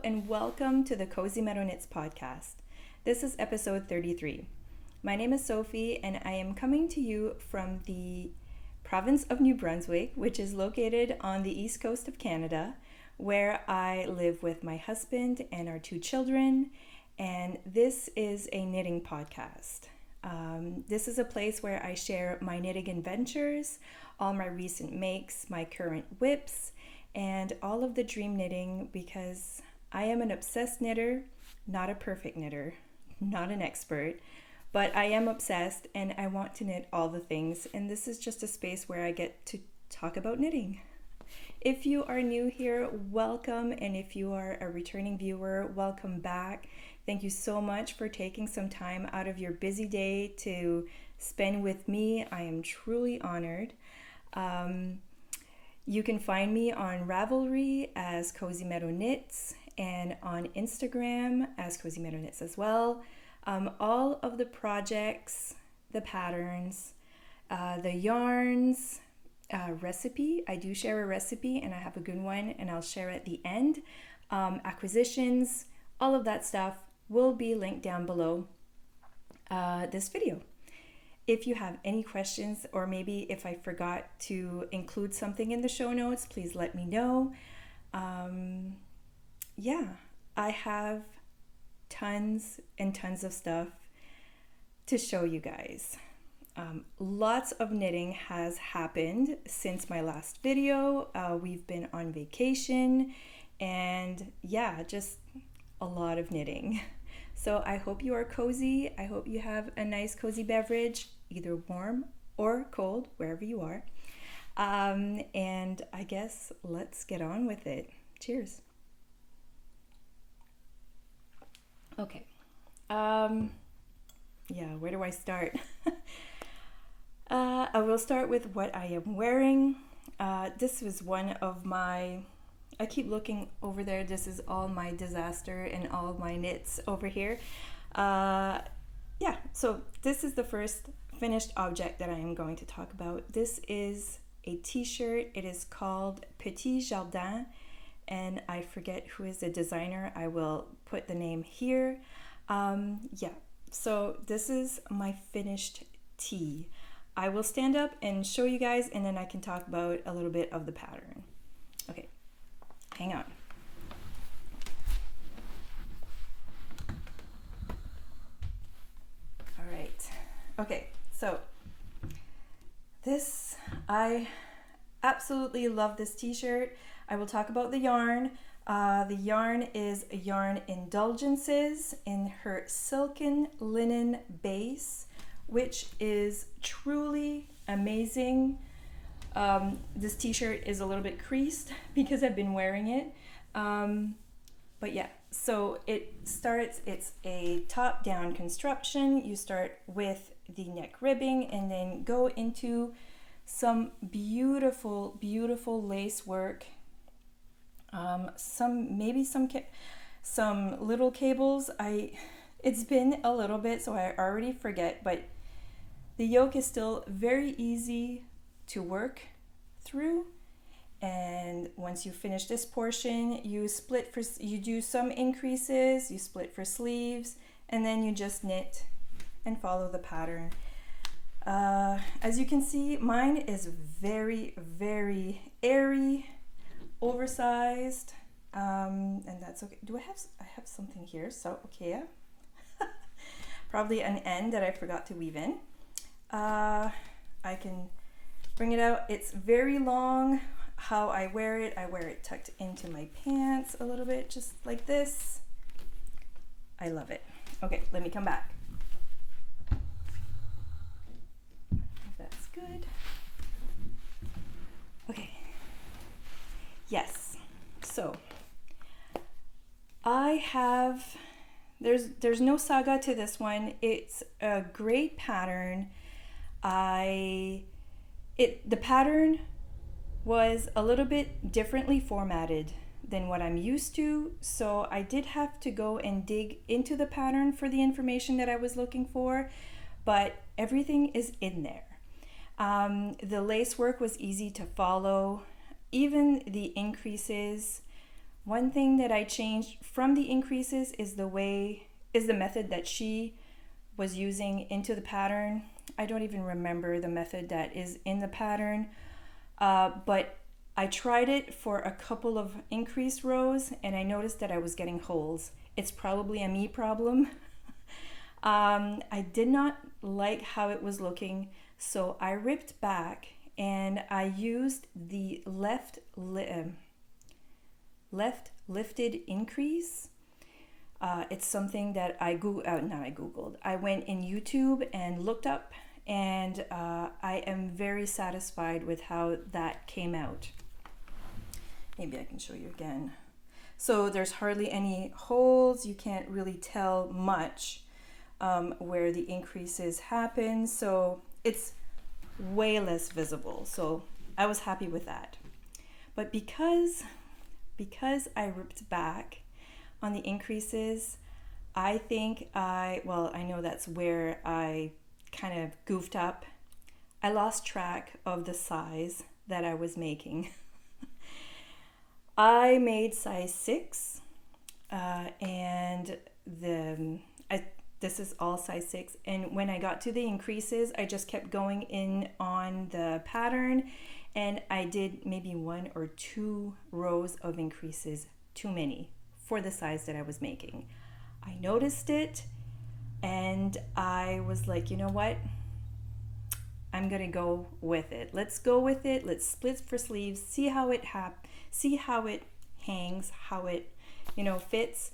and welcome to the cozymeadowknits podcast. This is episode 33. My name is Sophie and I am coming to you from the province of New Brunswick, which is located on the east coast of Canada, where I live with my husband and our 2 children, and this is a knitting podcast. This is a place where I share my knitting adventures, all my recent makes, my current whips, and all of the dream knitting, because I am an obsessed knitter, not a perfect knitter, not an expert, but I am obsessed and I want to knit all the things, and this is just a space where I get to talk about knitting. If you are new here, welcome, and if you are a returning viewer, welcome back. Thank you so much for taking some time out of your busy day to spend with me. I am truly honored. You can find me on Ravelry as cozymeadowknits and on Instagram as cozymeadowknits as well. All of the projects, the patterns, the yarns, recipe. I do share a recipe and I have a good one and I'll share at the end. Acquisitions, all of that stuff will be linked down below this video. If you have any questions, or maybe if I forgot to include something in the show notes, please let me know. I have tons and tons of stuff to show you guys. Lots of knitting has happened since my last video. We've been on vacation and just a lot of knitting. So I hope you are cozy. I hope you have a nice cozy beverage, either warm or cold, wherever you are. And I guess let's get on with it. Cheers. Okay. Where do I start? I will start with what I am wearing. This was one of my... I keep looking over there. This is all my disaster and all my knits over here. So this is the first finished object that I am going to talk about. This is a t-shirt. It is called Petit Jardin, and I forget who is the designer. I will put the name here. So this is my finished tee. I will stand up and show you guys, and then I can talk about a little bit of the pattern. Okay. Hang on. All right. Okay, so I absolutely love this t-shirt. I will talk about the yarn. The yarn is Yarn Indulgences in her silken linen base, which is truly amazing. This t-shirt is a little bit creased because I've been wearing it. So it's a top-down construction. You start with the neck ribbing and then go into some beautiful, beautiful lace work. Some little cables. It's been a little bit, so I already forget, but the yoke is still very easy to work through, and once you finish this portion, you do some increases, you split for sleeves, and then you just knit and follow the pattern. As you can see, mine is very, very airy, oversized, and that's okay. I have something here, so okay. Probably an end that I forgot to weave in. I can bring it out. It's very long. How I wear it tucked into my pants a little bit, just like this. I love it. Okay, let me come back. That's good. Okay. Yes. So there's no saga to this one. It's a great pattern. The pattern was a little bit differently formatted than what I'm used to, so I did have to go and dig into the pattern for the information that I was looking for, but everything is in there. The lace work was easy to follow. Even the increases One thing that I changed from the increases is the method that she was using into the pattern. I don't even remember the method that is in the pattern, but I tried it for a couple of increased rows and I noticed that I was getting holes. It's probably a me problem. I did not like how it was looking, so I ripped back and I used the left lifted increase. It's something that I Googled. I went in YouTube and looked up, and I am very satisfied with how that came out. Maybe I can show you again. So there's hardly any holes. You can't really tell much where the increases happen. So it's way less visible. So I was happy with that. But because I ripped back on the increases, I know that's where I kind of goofed up. I lost track of the size that I was making. I made size 6 and this is all size 6, and when I got to the increases I just kept going in on the pattern and I did maybe 1 or 2 rows of increases too many for the size that I was making. I noticed it and I was like, you know what? I'm gonna go with it. Let's go with it. Let's split for sleeves, see how it hangs, how it, fits.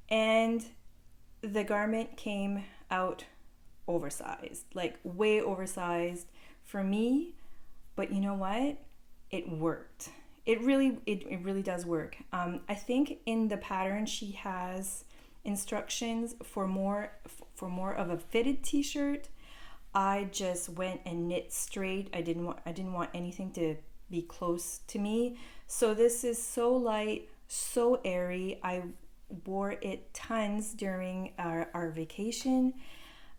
And the garment came out oversized, like way oversized for me. But you know what? It worked. It really does work. I think in the pattern she has instructions for more of a fitted t-shirt. I just went and knit straight. I didn't want anything to be close to me. So this is so light, so airy. I wore it tons during our vacation.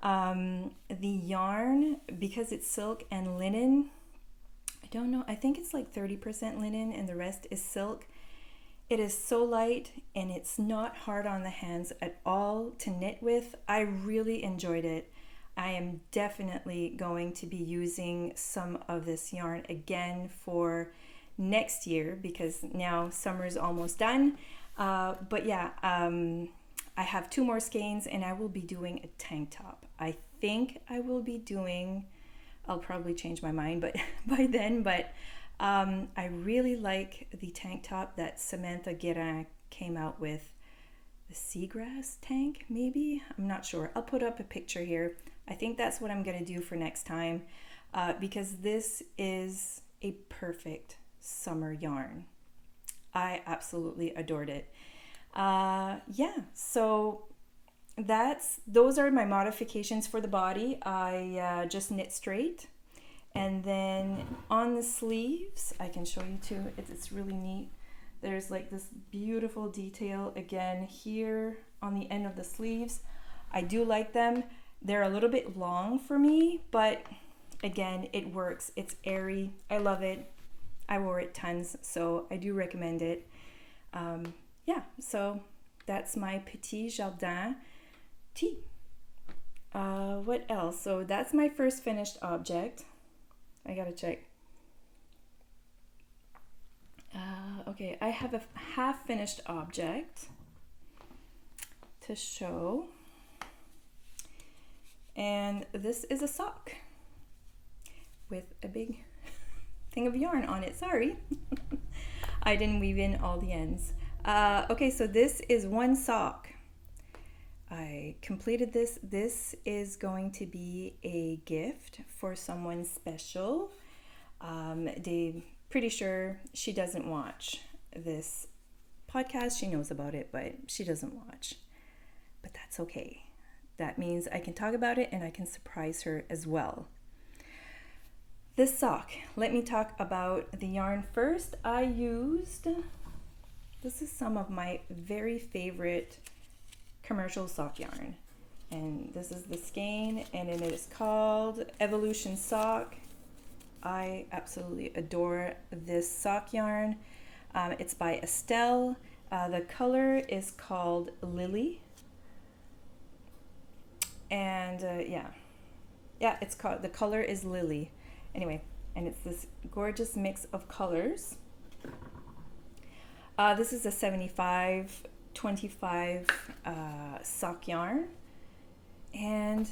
The yarn, because it's silk and linen, I don't know, I think it's like 30% linen and the rest is silk. It is so light and it's not hard on the hands at all to knit with. I really enjoyed it. I am definitely going to be using some of this yarn again for next year because now summer's almost done. But yeah, I have 2 more skeins and I will be doing a tank top. I think I will be doing, I'll probably change my mind by then, but I really like the tank top that Samantha Guerin came out with. The seagrass tank, maybe? I'm not sure. I'll put up a picture here. I think that's what I'm gonna do for next time because this is a perfect summer yarn. I absolutely adored it. So those are my modifications for the body. I just knit straight, and then on the sleeves, I can show you too. It's really neat. There's like this beautiful detail again here on the end of the sleeves. I do like them. They're a little bit long for me, but again, it works. It's airy. I love it. I wore it tons, so I do recommend it. So that's my Petit Jardin tee. What else? So that's my first finished object. I gotta check. Okay, I have a half finished object to show. And this is a sock with a big thing of yarn on it. Sorry. I didn't weave in all the ends. Okay, so this is one sock. I completed this. This is going to be a gift for someone special. They pretty sure she doesn't watch this podcast. She knows about it, but she doesn't watch. But that's okay. That means I can talk about it and I can surprise her as well. This sock, let me talk about the yarn first. This is some of my very favorite commercial sock yarn. And this is the skein and it is called Evolution Sock. I absolutely adore this sock yarn. It's by Estelle. The color is called Lily. And it's called, the color is Lily. Anyway, and it's this gorgeous mix of colors. This is a 75-25 sock yarn. And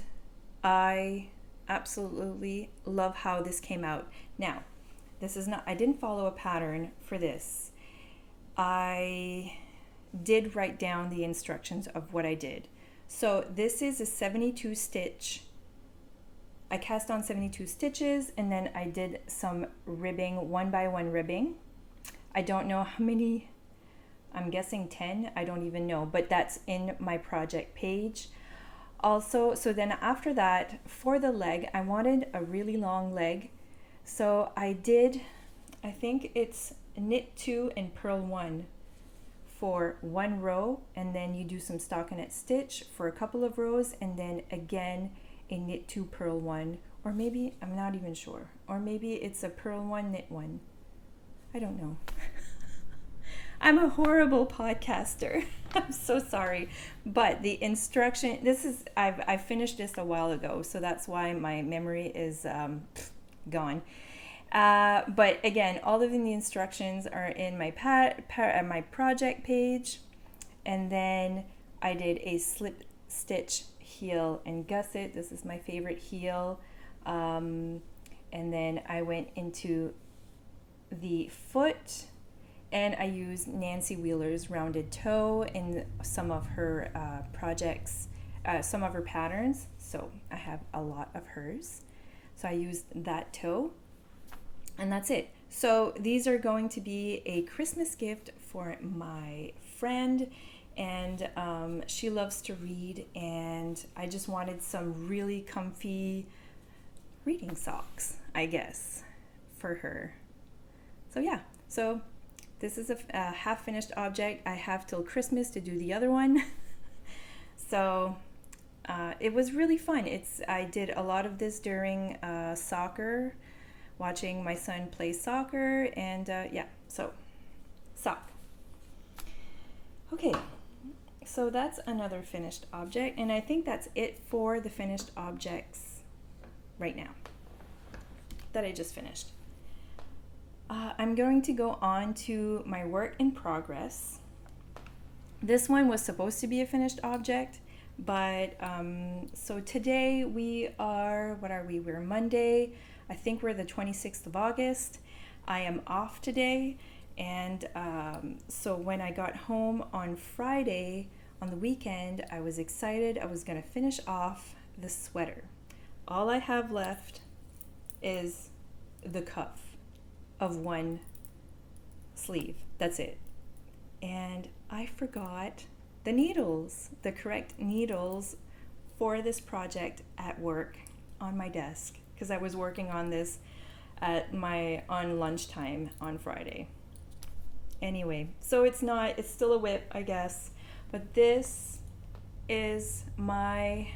I absolutely love how this came out. Now, this is not, I didn't follow a pattern for this. I did write down the instructions of what I did. So this is a 72 stitch. I cast on 72 stitches, and then I did some ribbing, 1x1 ribbing. I don't know how many, I'm guessing 10, I don't even know, but that's in my project page. Also, so then after that, for the leg, I wanted a really long leg. So I did, I think it's knit 2 and purl 1 for one row, and then you do some stockinette stitch for a couple of rows, and then again a knit 2 purl 1, or maybe, I'm not even sure, or maybe it's a purl 1 knit 1. I don't know. I'm a horrible podcaster. I'm so sorry. But the instruction, this is, I finished this a while ago, so that's why my memory is gone. But again, all of the instructions are in my my project page. And then I did a slip stitch heel and gusset. This is my favorite heel. And then I went into the foot, and I used Nancy Wheeler's rounded toe in some of her projects, some of her patterns. So I have a lot of hers. So I used that toe, and that's it. So these are going to be a Christmas gift for my friend, and she loves to read, and I just wanted some really comfy reading socks, I guess, for her. So yeah, so this is a half-finished object. I have till Christmas to do the other one. So it was really fun. I did a lot of this during soccer, watching my son play soccer, and yeah, so sock. Okay, so that's another finished object, and I think that's it for the finished objects right now that I just finished. I'm going to go on to my work in progress. This one was supposed to be a finished object, but so today we are, what are we? We're Monday. I think we're the 26th of August. I am off today, and so when I got home on Friday, on the weekend, I was excited. I was going to finish off the sweater. All I have left is the cuff of one sleeve. That's it. And I forgot the needles, the correct needles for this project at work on my desk, because I was working on this on lunchtime on Friday. Anyway, so it's still a whip, I guess, but this is my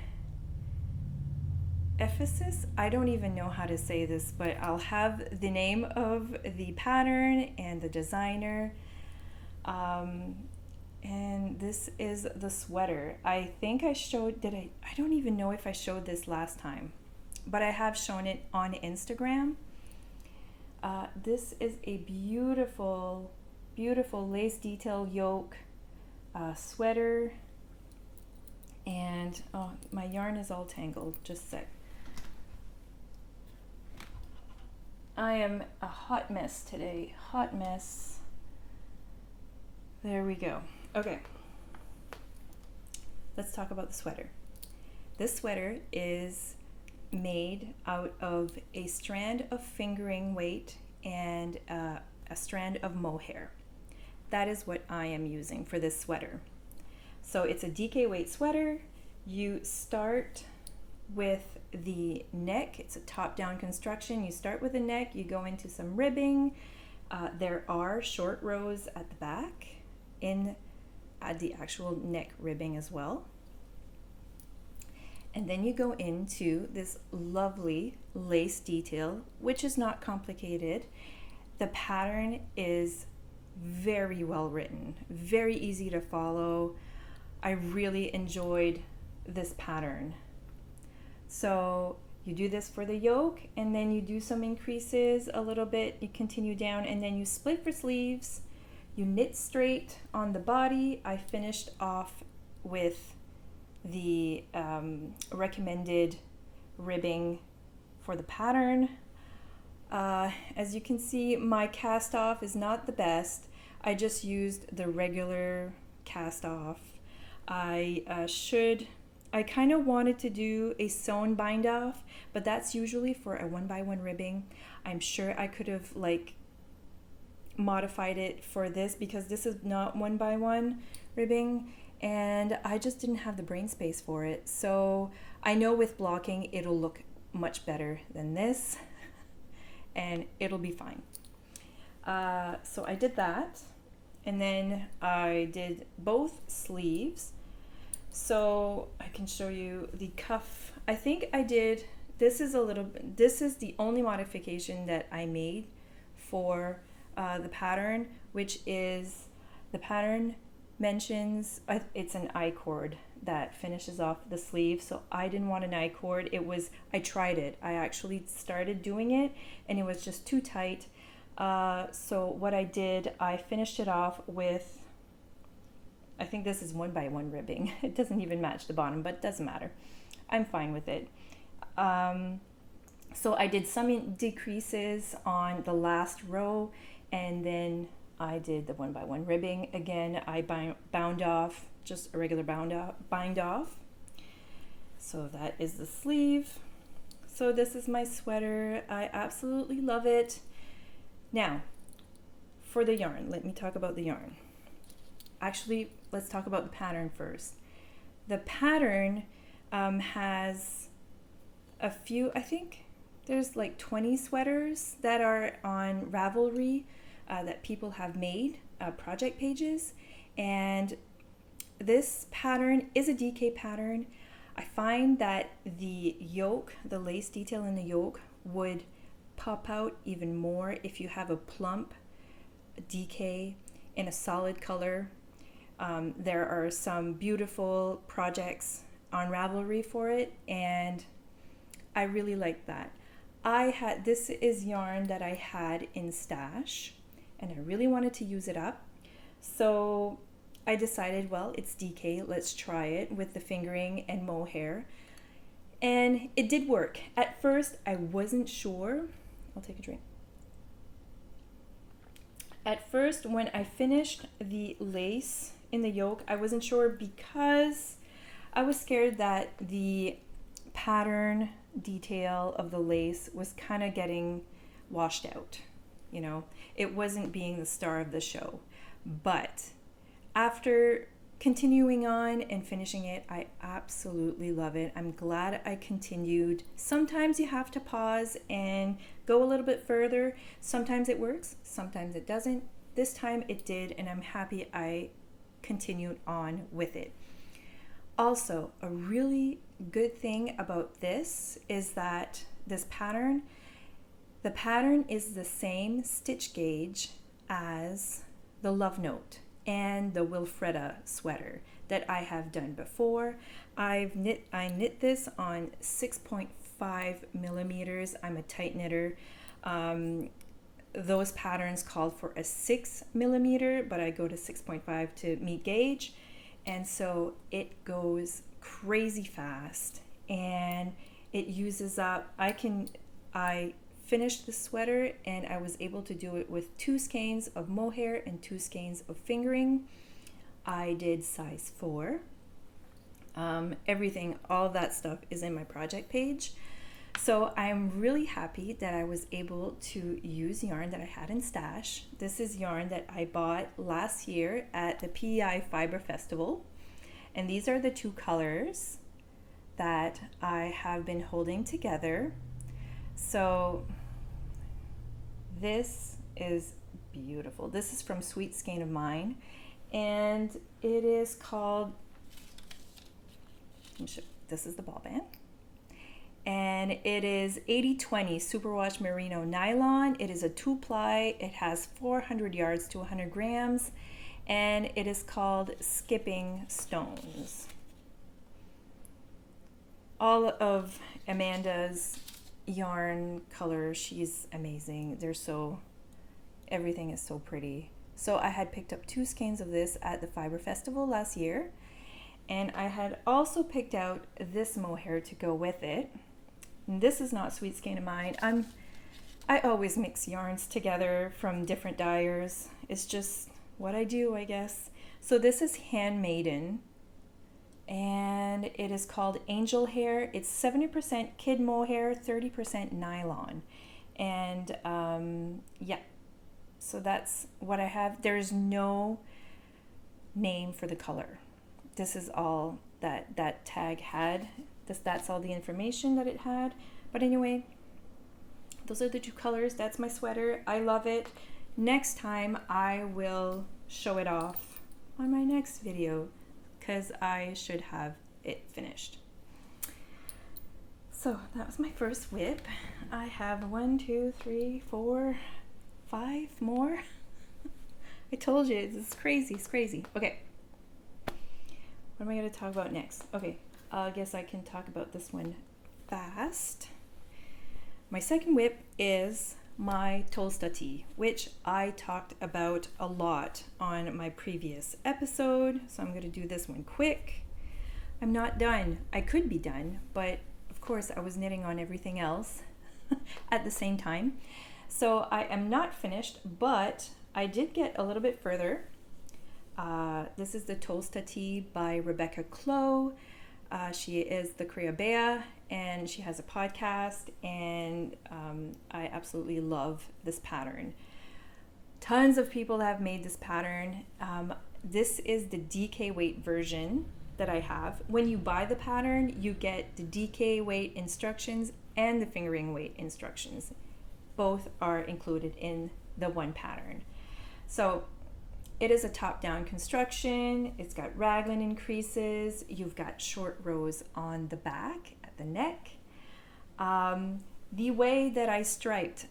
Ephesus. I don't even know how to say this, but I'll have the name of the pattern and the designer. And this is the sweater. I think I showed, I don't even know if I showed this last time, but I have shown it on Instagram. This is a beautiful, beautiful lace detail yoke sweater. And oh, my yarn is all tangled. Just a sec. I am a hot mess today. Hot mess. There we go. Okay. Let's talk about the sweater. This sweater is made out of a strand of fingering weight and a strand of mohair. That is what I am using for this sweater. So it's a DK weight sweater. You start with the neck. It's a top-down construction. You start with the neck, you go into some ribbing. There are short rows at the back in the actual neck ribbing as well. And then you go into this lovely lace detail, which is not complicated. The pattern is very well written, very easy to follow. I really enjoyed this pattern. So you do this for the yoke, and then you do some increases a little bit, you continue down, and then you split for sleeves. You knit straight on the body. I finished off with the recommended ribbing for the pattern. As you can see, my cast off is not the best. I just used the regular cast off. I kind of wanted to do a sewn bind off, but that's usually for a 1x1 ribbing. I'm sure I could have like modified it for this because this is not 1x1 ribbing, and I just didn't have the brain space for it. So I know with blocking it'll look much better than this and it'll be fine. So I did that, and then I did both sleeves. So I can show you the cuff. I think I did, this is the only modification that I made for the pattern, which is the pattern mentions, it's an I-cord that finishes off the sleeve. So I didn't want an I-cord. I tried it. I actually started doing it and it was just too tight. So what I did, I finished it off with, I think this is 1x1 ribbing. It doesn't even match the bottom, but it doesn't matter. I'm fine with it. So I did some decreases on the last row, and then I did the 1x1 ribbing. Again, I bound off, just a regular bind off. So that is the sleeve. So this is my sweater. I absolutely love it. Now, for the yarn, let me talk about the yarn. Actually, let's talk about the pattern first. The pattern has a few, I think there's like 20 sweaters that are on Ravelry that people have made, project pages. And this pattern is a DK pattern. I find that the yoke, the lace detail in the yoke would pop out even more if you have a plump DK in a solid color. There are some beautiful projects on Ravelry for it, and I really like that. This is yarn that I had in stash, and I really wanted to use it up. So I decided, well, it's DK, let's try it with the fingering and mohair. And it did work. At first, I wasn't sure. I'll take a drink. At first, when I finished the lace in the yoke, I wasn't sure because I was scared that the pattern detail of the lace was kind of getting washed out. You know, it wasn't being the star of the show. But after continuing on and finishing it, I absolutely love it. I'm glad I continued. Sometimes you have to pause and go a little bit further. Sometimes it works, sometimes it doesn't. This time it did, and I'm happy I continued on with it. Also, a really good thing about this is that this pattern, the pattern is the same stitch gauge as the Love Note and the Wilfreda sweater that I have done before. I knit this on 6.5 millimeters. I'm a tight knitter. Those patterns called for a 6 millimeter, but I go to 6.5 to meet gauge. And so it goes crazy fast, and it uses up, I finished the sweater and I was able to do it with 2 skeins of mohair and 2 skeins of fingering. I did size 4. Everything, all of that stuff is in my project page. So I'm really happy that I was able to use yarn that I had in stash. This is yarn that I bought last year at the PEI Fiber Festival. And these are the 2 colors that I have been holding together. So this is beautiful. This is from Sweet Skein of Mine, and it is called, this is the ball band, and it is 80/20 superwash merino nylon. It is a 2-ply. It has 400 yards to 100 grams, and it is called Skipping Stones. All of Amanda's yarn colors, she's amazing. Everything is so pretty. So I had picked up 2 skeins of this at the Fiber Festival last year, and I had also picked out this mohair to go with it. And this is not sweet skein of mine. I always mix yarns together from different dyers. It's just what I do, I guess. So this is Handmaiden, and it is called Angel Hair. It's 70% kid mohair, 30% nylon. And yeah, so that's what I have. There's no name for the color. This is all that tag had. That's all the information that it had. But anyway, those are the 2 colors. That's my sweater. I love it. Next time I will show it off on my next video, because I should have it finished. So that was my first whip. I have 1, 2, 3, 4, 5 more. I told you, it's crazy, it's crazy. Okay, what am I going to talk about next? Okay, I guess I can talk about this one fast. My second whip is my Tolsta tee, which I talked about a lot on my previous episode, so I'm going to do this one quick. I'm not done. I could be done, but of course I was knitting on everything else at the same time. So I am not finished, but I did get a little bit further. This is the Tolsta tee by Rebecca Clow. She is the Creabea, and she has a podcast, and I absolutely love this pattern. Tons of people have made this pattern. This is the DK weight version that I have. When you buy the pattern, you get the DK weight instructions and the fingering weight instructions. Both are included in the one pattern. So it is a top-down construction. It's got raglan increases. You've got short rows on the back at the neck. The way that I striped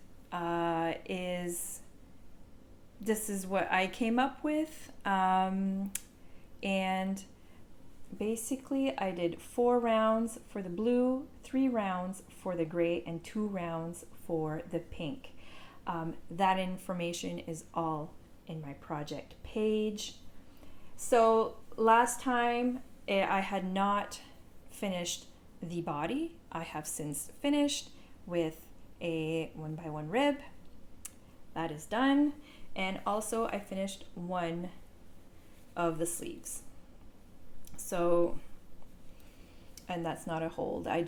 this is what I came up with. And basically I did 4 rounds for the blue, 3 rounds for the gray, and 2 rounds for the pink. That information is all in my project page. So last time I had not finished the body. I have since finished with a 1x1 rib. That is done. And also I finished one of the sleeves. So, and that's not a hold. I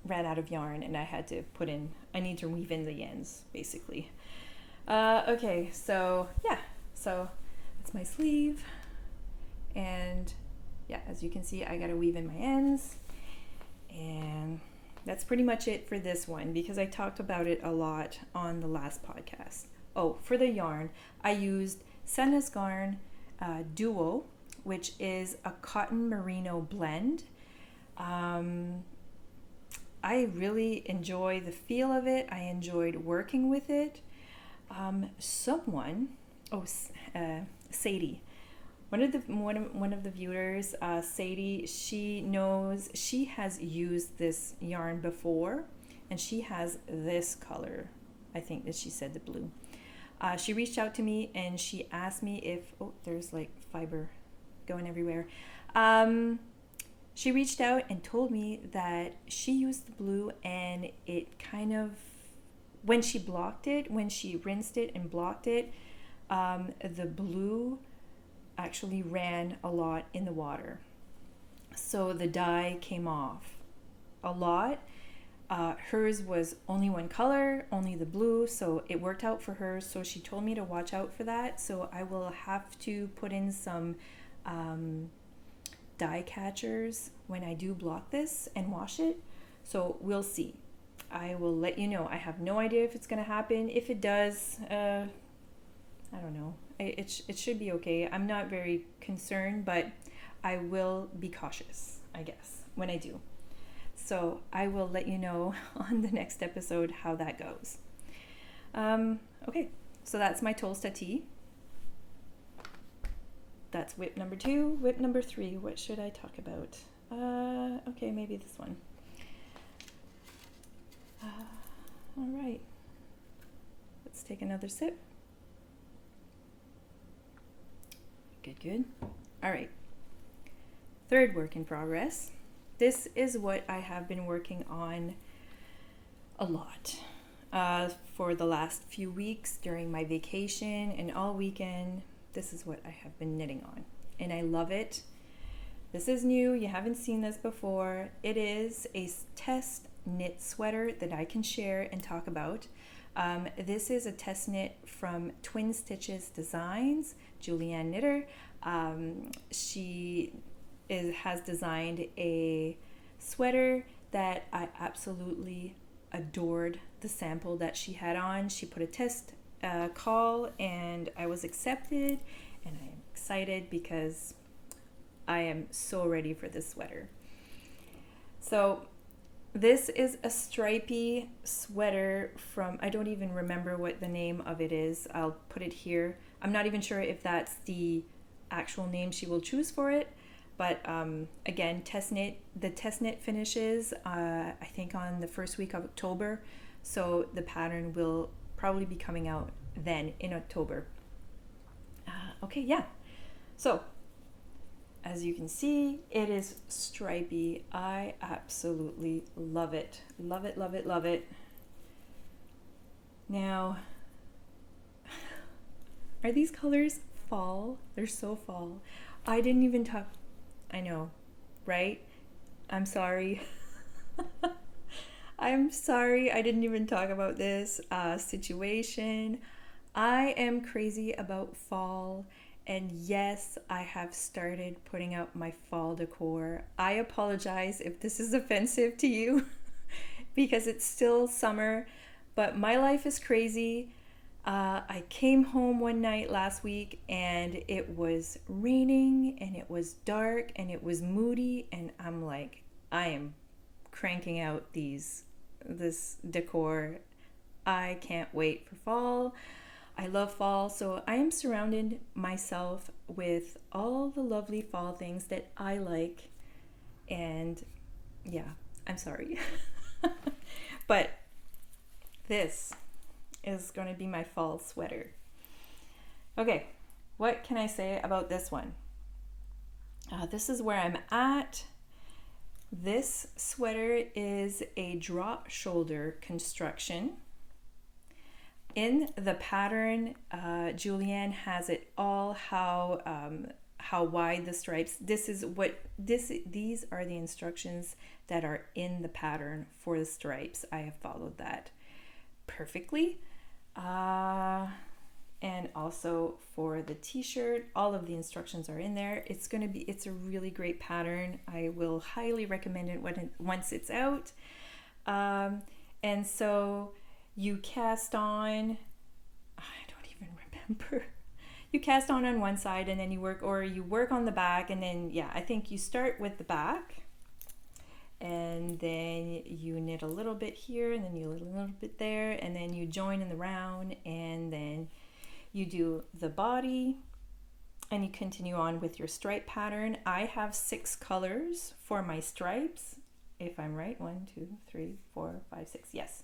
ran out of yarn and I had to I need to weave in the ends basically. Okay, so yeah, so that's my sleeve, and yeah, as you can see, I gotta weave in my ends, and that's pretty much it for this one because I talked about it a lot on the last podcast. Oh, for the yarn, I used Senna's Garn Duo, which is a cotton merino blend. I really enjoy the feel of it. I enjoyed working with it. Sadie, one of the viewers, Sadie, she has used this yarn before, and she has this color. I think that she said the blue. She reached out to me and she asked me if there's like fiber going everywhere. She reached out and told me that she used the blue, and it kind of, when she rinsed it and blocked it, the blue actually ran a lot in the water. So the dye came off a lot. Hers was only one color, only the blue, so it worked out for her. So she told me to watch out for that. So I will have to put in some dye catchers when I do block this and wash it. So we'll see. I will let you know. I have no idea if it's going to happen. If it does, I don't know. It should be okay. I'm not very concerned, but I will be cautious, I guess, when I do. So I will let you know on the next episode how that goes. Okay, so that's my Tolsta tee. That's whip number 2. Whip number 3, what should I talk about? Okay, maybe this one. All right, let's take another sip. Good. All right, third work in progress. This is what I have been working on a lot for the last few weeks during my vacation and all weekend. This is what I have been knitting on, and I love it. This is new. You haven't seen this before. It is a test knit sweater that I can share and talk about. This is a test knit from Twin Stitches Designs, Julianne Knitter. She has designed a sweater that I absolutely adored the sample that she had on. She put a test call and I was accepted, and I am excited because I am so ready for this sweater. So this is a stripy sweater from, I don't even remember what the name of it is. I'll put it here. I'm not even sure if that's the actual name she will choose for it. But again, test knit. The test knit finishes, I think, on the first week of October. So the pattern will probably be coming out then in October. Okay, yeah. So as you can see, it is stripy. I absolutely love it. Love it, love it, love it. Now, are these colors fall? They're so fall. I didn't even talk. I know, right? I'm sorry. I'm sorry I didn't even talk about this situation. I am crazy about fall, and yes, I have started putting out my fall decor. I apologize if this is offensive to you because it's still summer, but my life is crazy. I came home one night last week and it was raining and it was dark and it was moody, and I'm like, I am cranking out this decor. I can't wait for fall. I love fall, so I am surrounding myself with all the lovely fall things that I like. And yeah, I'm sorry. But this is going to be my fall sweater. Okay, what can I say about this one? This is where I'm at. This sweater is a drop shoulder construction. In the pattern, Julianne has it all how wide the stripes. These are the instructions that are in the pattern for the stripes. I have followed that perfectly. And also for the t-shirt, all of the instructions are in there. It's a really great pattern. I will highly recommend it once it's out. And so you cast on, I don't even remember. You cast on one side and then you work on the back, and then, yeah, I think you start with the back and then you knit a little bit here and then you knit a little bit there, and then you join in the round, and then you do the body and you continue on with your stripe pattern. I have 6 colors for my stripes, if I'm right. 1, 2, 3, 4, 5, 6. Yes.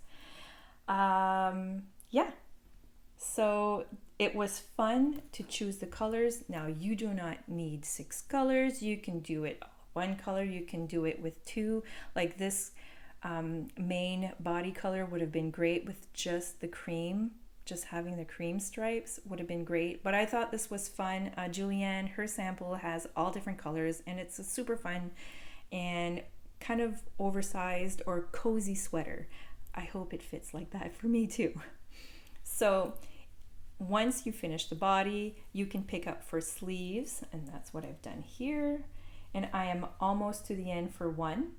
Yeah. So it was fun to choose the colors. Now you do not need 6 colors. You can do it one color. You can do it with 2. Like this main body color would have been great with just the cream. Just having the cream stripes would have been great. But I thought this was fun. Julianne, her sample has all different colors, and it's a super fun and kind of oversized or cozy sweater. I hope it fits like that for me too. So once you finish the body, you can pick up for sleeves, and that's what I've done here. And I am almost to the end for one.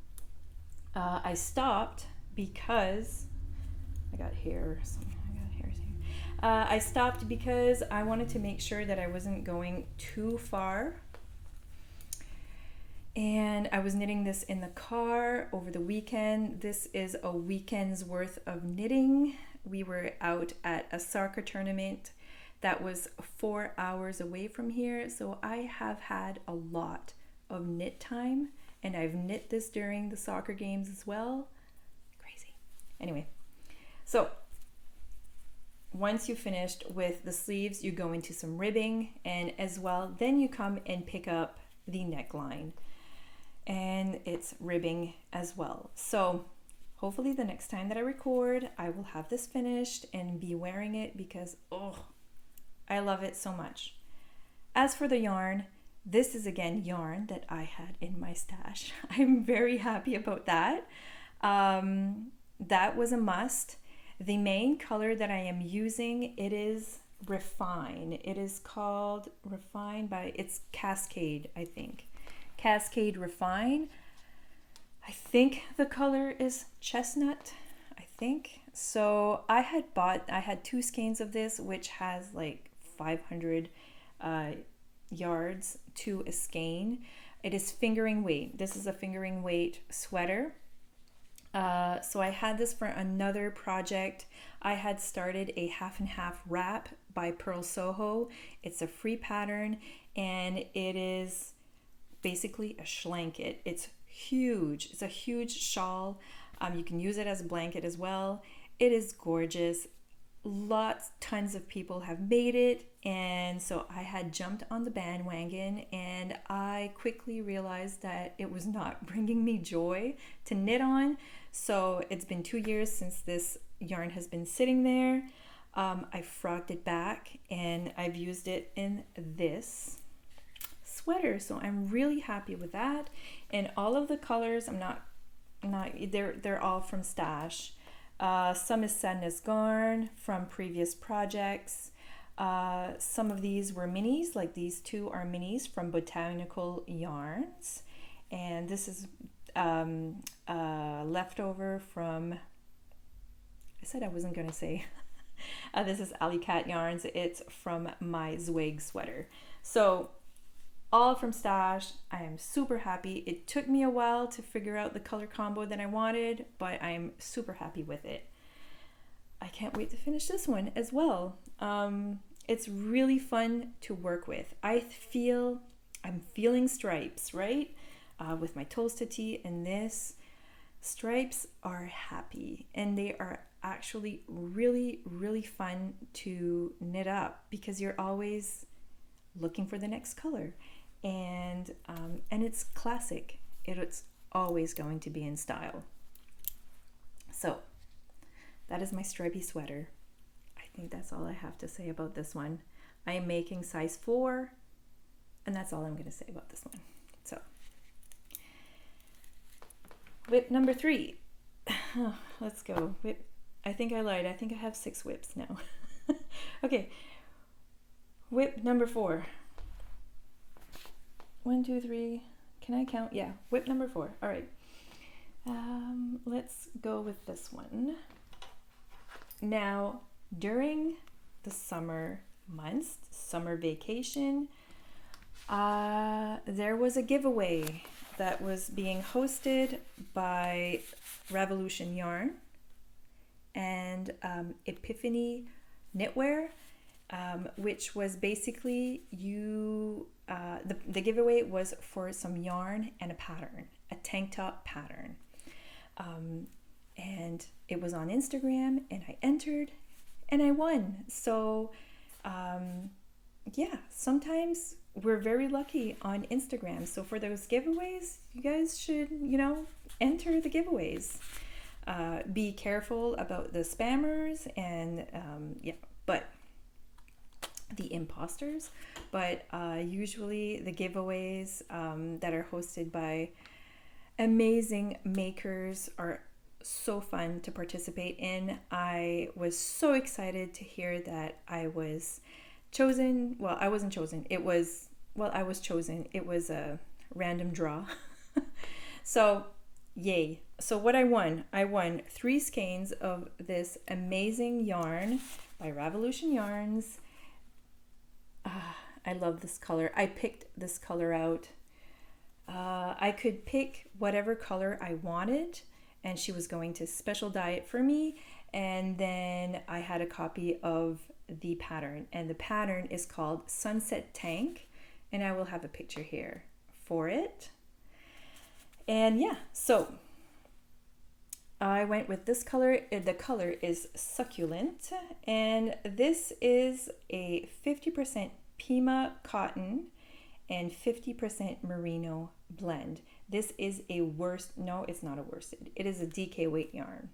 I stopped because I got hair. I stopped because I wanted to make sure that I wasn't going too far. And I was knitting this in the car over the weekend. This is a weekend's worth of knitting. We were out at a soccer tournament that was 4 hours away from here. So I have had a lot of knit time, and I've knit this during the soccer games as well. Crazy. Anyway, so once you finished with the sleeves, you go into some ribbing, and as well, then you come and pick up the neckline, and it's ribbing as well. So hopefully the next time that I record, I will have this finished and be wearing it because, oh, I love it so much. As for the yarn, this is again yarn that I had in my stash. I'm very happy about that. That was a must. The main color that I am using, it is Refine. It is called Refine by, it's Cascade, I think. Cascade Refine. I think the color is Chestnut, I think. So I had 2 skeins of this, which has like 500 yards to a skein. It is fingering weight. This is a fingering weight sweater. So I had this for another project. I had started a half and half wrap by Pearl Soho. It's a free pattern, and it is basically a schlanket. It's huge. It's a huge shawl. You can use it as a blanket as well. It is gorgeous. Tons of people have made it, and so I had jumped on the bandwagon, and I quickly realized that it was not bringing me joy to knit on. So it's been 2 years since this yarn has been sitting there. I frogged it back, and I've used it in this sweater, so I'm really happy with that. And all of the colors, they're all from stash. Some is Sadness Garn from previous projects. Some of these were minis, like these 2 are minis from Botanical Yarns. And this is leftover from, I said I wasn't going to say, this is Alley Cat Yarns. It's from my Zwig sweater. So all from stash. I am super happy. It took me a while to figure out the color combo that I wanted, but I'm super happy with it. I can't wait to finish this one as well. It's really fun to work with. I'm feeling stripes, right? With my Tolsta tee and this. Stripes are happy, and they are actually really, really fun to knit up because you're always looking for the next color. And it's classic. It's always going to be in style. So that is my stripy sweater. I think that's all I have to say about this one. I am making size 4, and that's all I'm going to say about this one. So whip number 3. Let's go. Whip. I think I lied. I think I have 6 whips now. Okay. Whip number 4. 1, 2, 3. Can I count? Yeah. Whip number 4. All right. Let's go with this one. Now, during the summer months, summer vacation, there was a giveaway that was being hosted by Revolution Yarn and Epiphany Knitwear, which was basically the giveaway was for some yarn and a pattern, a tank top pattern. And it was on Instagram, and I entered and I won. So yeah, sometimes we're very lucky on Instagram. So for those giveaways, you guys should, enter the giveaways. Be careful about the spammers and but the imposters. But usually the giveaways that are hosted by amazing makers are so fun to participate in. I was so excited to hear that I was chosen. Well, I wasn't chosen. I was chosen. It was a random draw. So, yay. So what I won 3 skeins of this amazing yarn by Revolution Yarns. I love this color. I picked this color out I could pick whatever color I wanted, and she was going to special dye it for me. And then I had a copy of the pattern, and the pattern is called Sunset Tank, and I will have a picture here for it. And yeah, so I went with this color. The color is Succulent, and this is a 50% Pima cotton and 50% merino blend. This is a worsted, no, it's not a worsted. It is a DK weight yarn.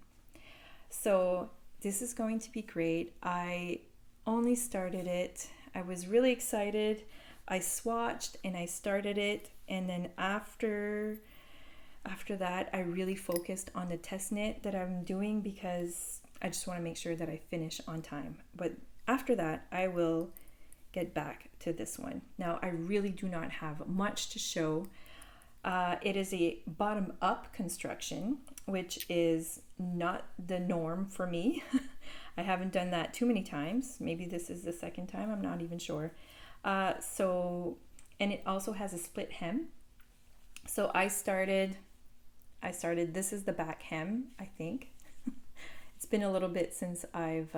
So this is going to be great. I only started it. I was really excited. I swatched and I started it, and then after that I really focused on the test knit that I'm doing, because I just want to make sure that I finish on time. But after that I will get back to this one. Now I really do not have much to show. It is a bottom up construction, which is not the norm for me. I haven't done that too many times. Maybe this is the second time, I'm not even sure. And it also has a split hem. So I started, this is the back hem, I think. It's been a little bit since I've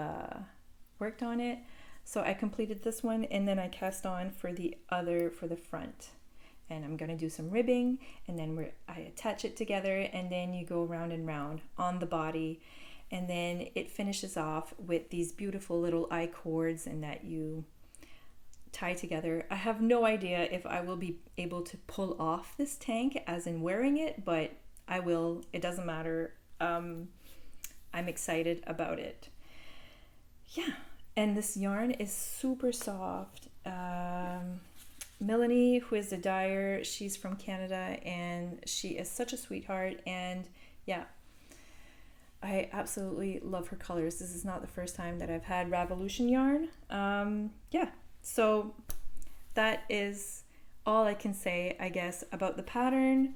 worked on it. So I completed this one, and then I cast on for the front. And I'm gonna do some ribbing, and then I attach it together, and then you go round and round on the body, and then it finishes off with these beautiful little eye cords and that you tie together. I have no idea if I will be able to pull off this tank as in wearing it, but I will. It doesn't matter. I'm excited about it. Yeah, and this yarn is super soft. Melanie, who is the dyer, she's from Canada, and she is such a sweetheart. And yeah, I absolutely love her colors. This is not the first time that I've had Ravelry yarn. Yeah, so that is all I can say, I guess, about the pattern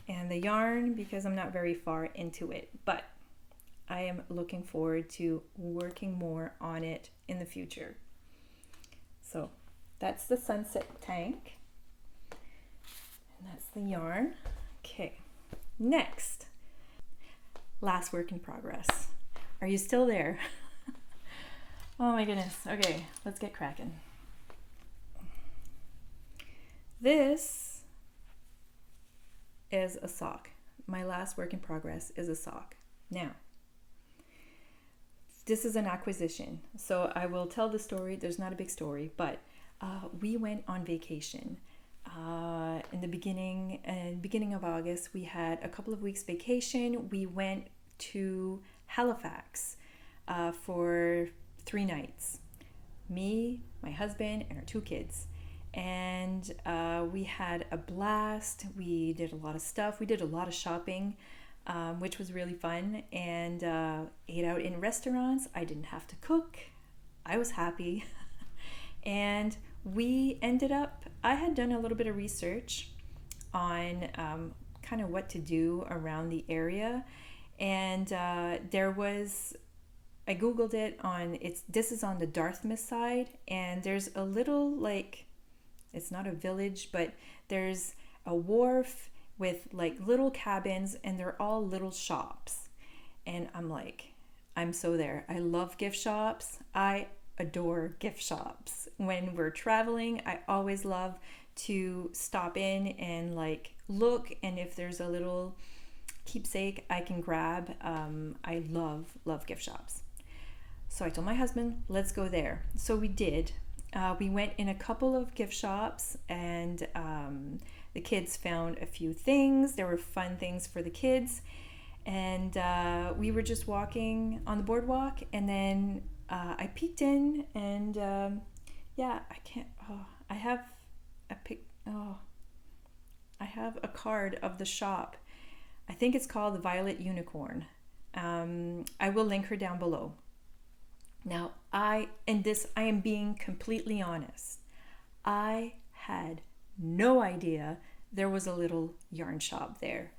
and the yarn, because I'm not very far into it, but I am looking forward to working more on it in the future. So that's the Sunset Tank, and that's the yarn. Okay, next, last work in progress. Are you still there? Oh my goodness. Okay, let's get cracking. This is a sock. My last work in progress is a sock. Now, this is an acquisition, so I will tell the story. There's not a big story, but we went on vacation in the beginning of August. We had a couple of weeks vacation. We went to Halifax for 3 nights. Me, my husband, and our 2 kids. And we had a blast. We did a lot of stuff. We did a lot of shopping, which was really fun, and ate out in restaurants. I didn't have to cook. I was happy. And we ended up, I had done a little bit of research on kind of what to do around the area, and there was, I googled it on, this is on the Dartmouth side, and there's a little, like, it's not a village, but there's a wharf with like little cabins, and they're all little shops. And I'm like, I'm so there. I love gift shops. I adore gift shops. When we're traveling, I always love to stop in and like look, and if there's a little keepsake I can grab. I love gift shops. So I told my husband, let's go there. So we did. We went in a couple of gift shops, and the kids found a few things. There were fun things for the kids, and we were just walking on the boardwalk, and then I peeked in, and yeah, I have a card of the shop. I think it's called the Violet Unicorn. I will link her down below. Now, I am being completely honest. I had no idea there was a little yarn shop there.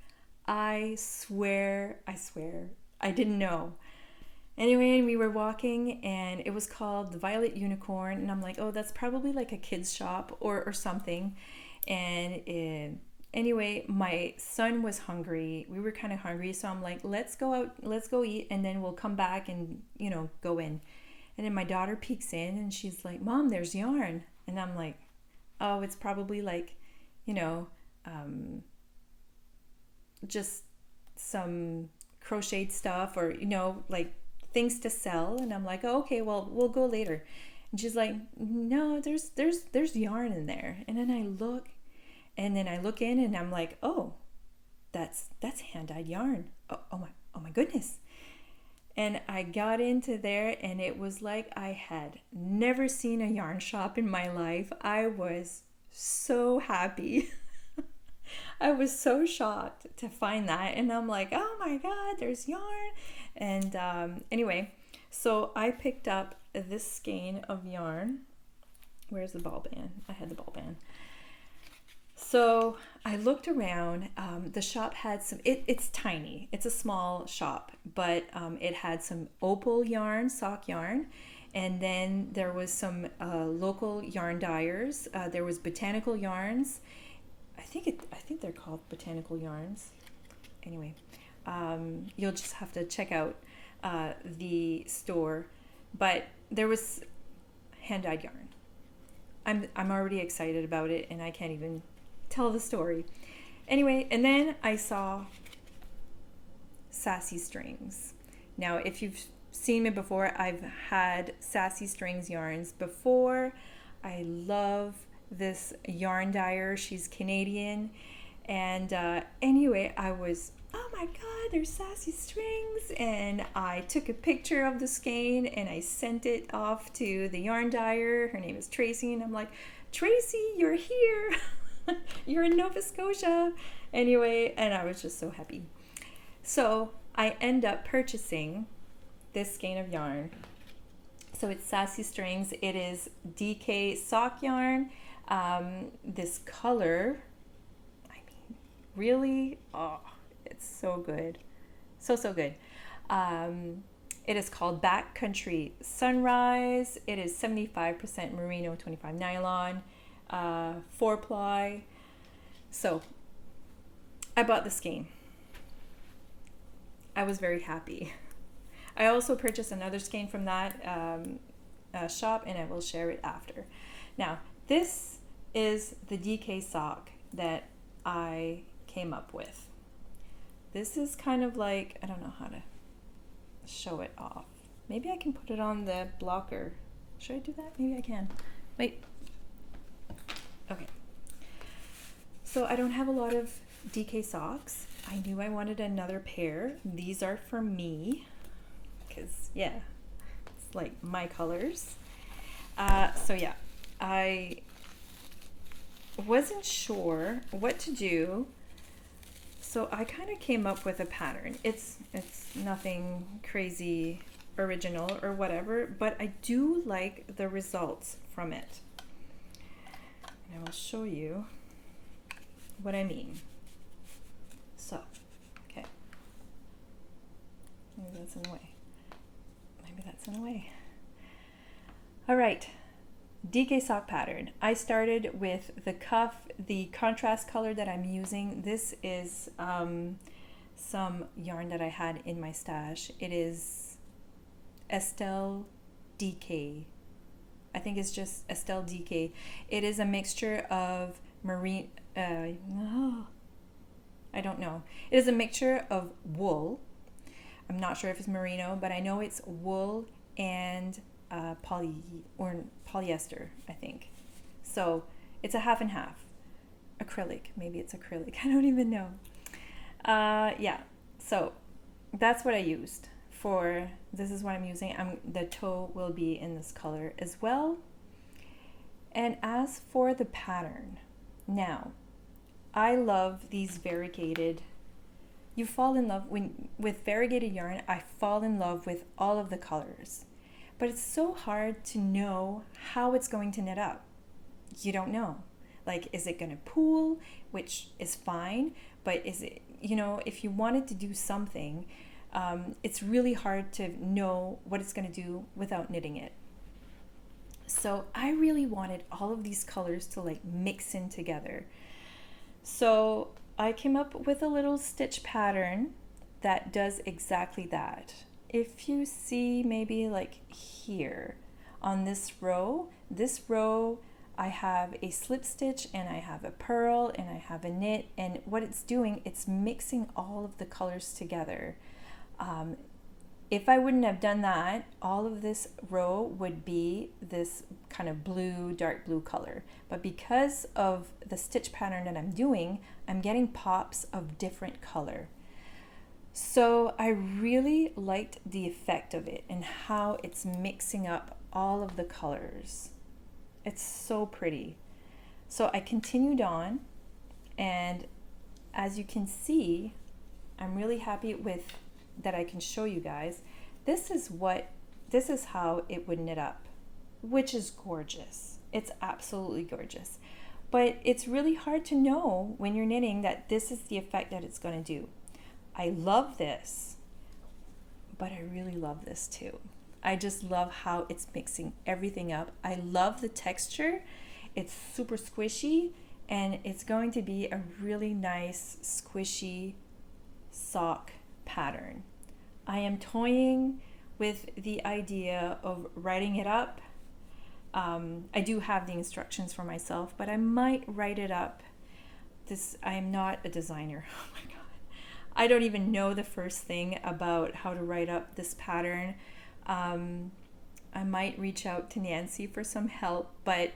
I swear, I didn't know. Anyway, we were walking, and it was called the Violet Unicorn, and I'm like, oh, that's probably like a kid's shop or something. And Anyway, my son was hungry. We were kind of hungry, so I'm like, let's go out, let's go eat, and then we'll come back and, go in. And then my daughter peeks in and she's like, Mom, there's yarn. And I'm like, oh, it's probably like, just some crocheted stuff or, like things to sell. And I'm like, oh, okay, well, we'll go later. And she's like, no, there's yarn in there. And then I look in and I'm like, oh, that's hand-dyed yarn. Oh my goodness. And I got into there and it was like I had never seen a yarn shop in my life. I was so happy. I was so shocked to find that. And I'm like, oh my God, there's yarn. And anyway, so I picked up this skein of yarn. Where's the ball band? I had the ball band. So I looked around. The shop had some, it's tiny. It's a small shop, but it had some opal yarn, sock yarn. And then there was some local yarn dyers. There was botanical yarns. I think they're called botanical yarns. Anyway, you'll just have to check out the store. But there was hand-dyed yarn. I'm already excited about it, and I can't even tell the story. Anyway, and then I saw Sassy Strings. Now, if you've seen me before, I've had Sassy Strings yarns before. I love this yarn dyer. She's Canadian. And anyway, I was, oh my God, there's Sassy Strings. And I took a picture of the skein and I sent it off to the yarn dyer. Her name is Tracy. And I'm like, Tracy, you're here. You're in Nova Scotia. Anyway, and I was just so happy. So I end up purchasing this skein of yarn. So it's Sassy Strings. It is DK sock yarn. This color, I mean, really, oh, it's so good. So good. It is called Backcountry Sunrise. It is 75% merino, 25 nylon, 4-ply. So I bought the skein. I was very happy. I also purchased another skein from that shop, and I will share it after. Now, this is the DK sock that I came up with. This is kind of like, I don't know how to show it off. Maybe I can put it on the blocker. Should I do that? Maybe I can. Wait. Okay. So I don't have a lot of DK socks. I knew I wanted another pair. These are for me. Because, yeah, it's like my colors. So, yeah, I wasn't sure what to do. So I kind of came up with a pattern. It's nothing crazy original or whatever, but I do like the results from it. And I will show you what I mean. So, okay. Maybe that's in the way. All right, DK sock pattern. I started with the cuff, the contrast color that I'm using. This is some yarn that I had in my stash. It is Estelle DK. I think it's just Estelle DK. It is a mixture of marine, I don't know. It is a mixture of wool. I'm not sure if it's merino, but I know it's wool and polyester, I think. So it's a half and half. Acrylic, maybe it's acrylic. I don't even know. Yeah, so that's what I used for. This is what I'm using. The toe will be in this color as well. And as for the pattern, now I love these variegated. You fall in love with variegated yarn. I fall in love with all of the colors, but it's so hard to know how it's going to knit up. You don't know. Like, is it going to pool, which is fine, but is it, if you wanted to do something, it's really hard to know what it's going to do without knitting it. So I really wanted all of these colors to like mix in together. So I came up with a little stitch pattern that does exactly that. If you see maybe like here on this row I have a slip stitch and I have a purl and I have a knit, and what it's doing, it's mixing all of the colors together. If I wouldn't have done that, all of this row would be this kind of blue, dark blue color. But because of the stitch pattern that I'm doing, I'm getting pops of different color. So I really liked the effect of it and how it's mixing up all of the colors. It's so pretty. So I continued on, and as you can see, I'm really happy with that I can show you guys. This is how it would knit up, which is gorgeous. It's absolutely gorgeous. But it's really hard to know when you're knitting that this is the effect that it's going to do. I love this, but I really love this too. I just love how it's mixing everything up. I love the texture. It's super squishy, and it's going to be a really nice squishy sock pattern. I am toying with the idea of writing it up. I do have the instructions for myself, but I might write it up. I am not a designer. Oh my God. I don't even know the first thing about how to write up this pattern. I might reach out to Nancy for some help, but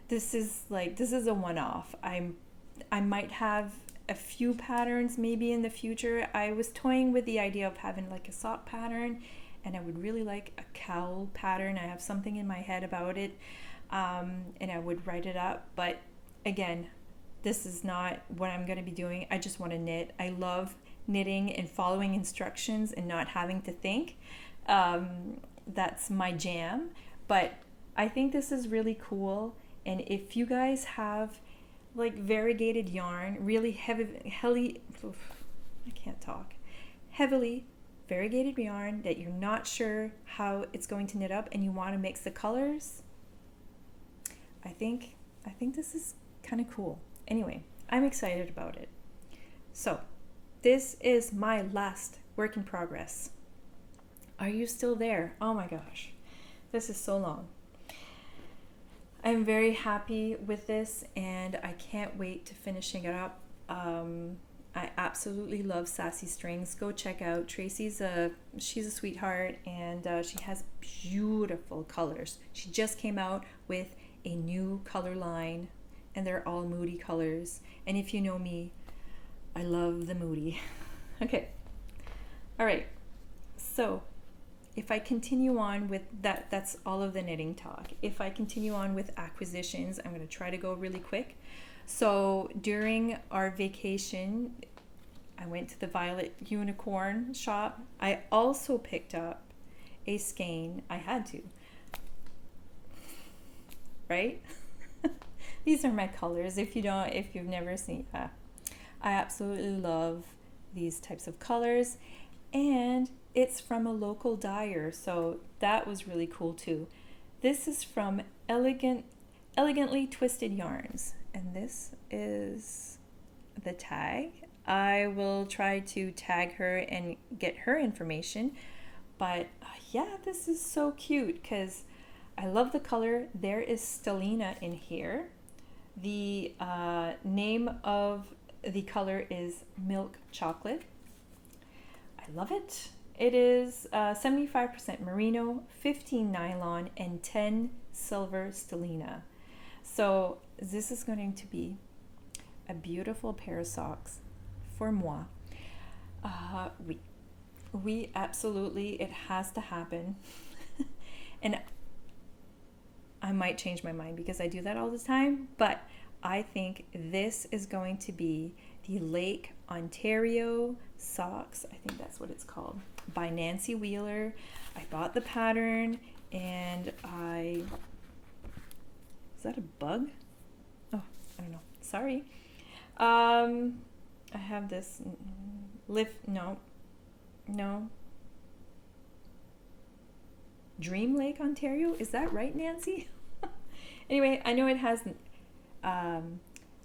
this is a one-off. I might have a few patterns maybe in the future. I was toying with the idea of having like a sock pattern, and I would really like a cowl pattern. I have something in my head about it, and I would write it up. But again, this is not what I'm going to be doing. I just want to knit. I love knitting and following instructions and not having to think. That's my jam. But I think this is really cool. And if you guys have like variegated yarn, really heavily variegated yarn that you're not sure how it's going to knit up and you want to mix the colors, I think this is kind of cool. Anyway, I'm excited about it. So this is my last work in progress. Are you still there? Oh my gosh, this is so long. I'm very happy with this, and I can't wait to finishing it up. I absolutely love Sassy Strings. Go check out Tracy's. She's a sweetheart, and she has beautiful colors. She just came out with a new color line, and they're all moody colors. And if you know me, I love the moody. Okay. All right. So if I continue on with that, that's all of the knitting talk. If I continue on with acquisitions, I'm going to try to go really quick. So during our vacation, I went to the Violet Unicorn shop. I also picked up a skein. I had to, right? These are my colors. If you've never seen, I absolutely love these types of colors, and it's from a local dyer, so that was really cool too. This is from Elegantly Twisted Yarns, and this is the tag. I will try to tag her and get her information, but yeah, this is so cute because I love the color. There is Stellina in here. The name of the color is Milk Chocolate. I love it. It is 75% merino, 15 nylon, and 10 silver stellina. So this is going to be a beautiful pair of socks for moi. We absolutely, it has to happen. And I might change my mind because I do that all the time, but I think this is going to be the Lake Ontario socks. I think that's what it's called, by Nancy Wheeler. I bought the pattern, and is that a bug? Oh, I don't know. Sorry. I have this Dream Lake, Ontario. Is that right, Nancy? Anyway, I know it has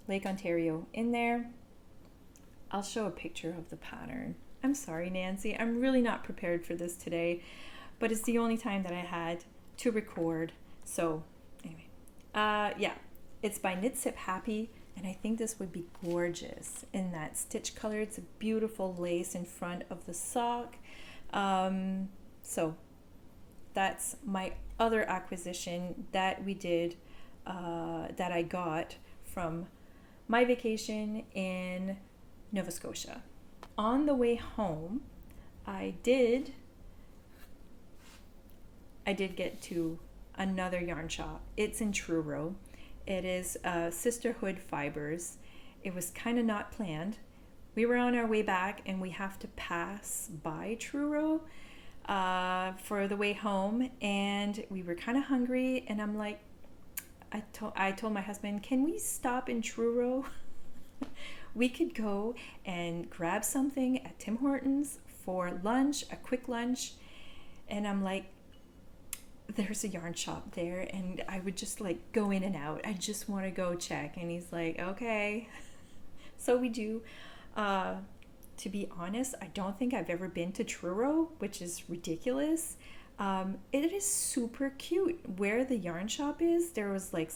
Lake Ontario in there. I'll show a picture of the pattern. I'm sorry, Nancy. I'm really not prepared for this today, but it's the only time that I had to record. So anyway, yeah, it's by Knit Sip Happy, and I think this would be gorgeous in that stitch color. It's a beautiful lace in front of the sock. So that's my other acquisition that we did, that I got from my vacation in Nova Scotia. On the way home, I did get to another yarn shop. It's in Truro. It is Sisterhood Fibers. It was kind of not planned. We were on our way back and we have to pass by Truro for the way home, and we were kind of hungry, and I'm like, I told my husband, can we stop in Truro? We could go and grab something at Tim Hortons for lunch, a quick lunch. And I'm like, there's a yarn shop there, and I would just like go in and out. I just want to go check. And he's like, okay. So we do. To be honest, I don't think I've ever been to Truro, which is ridiculous. It is super cute. Where the yarn shop is, there was like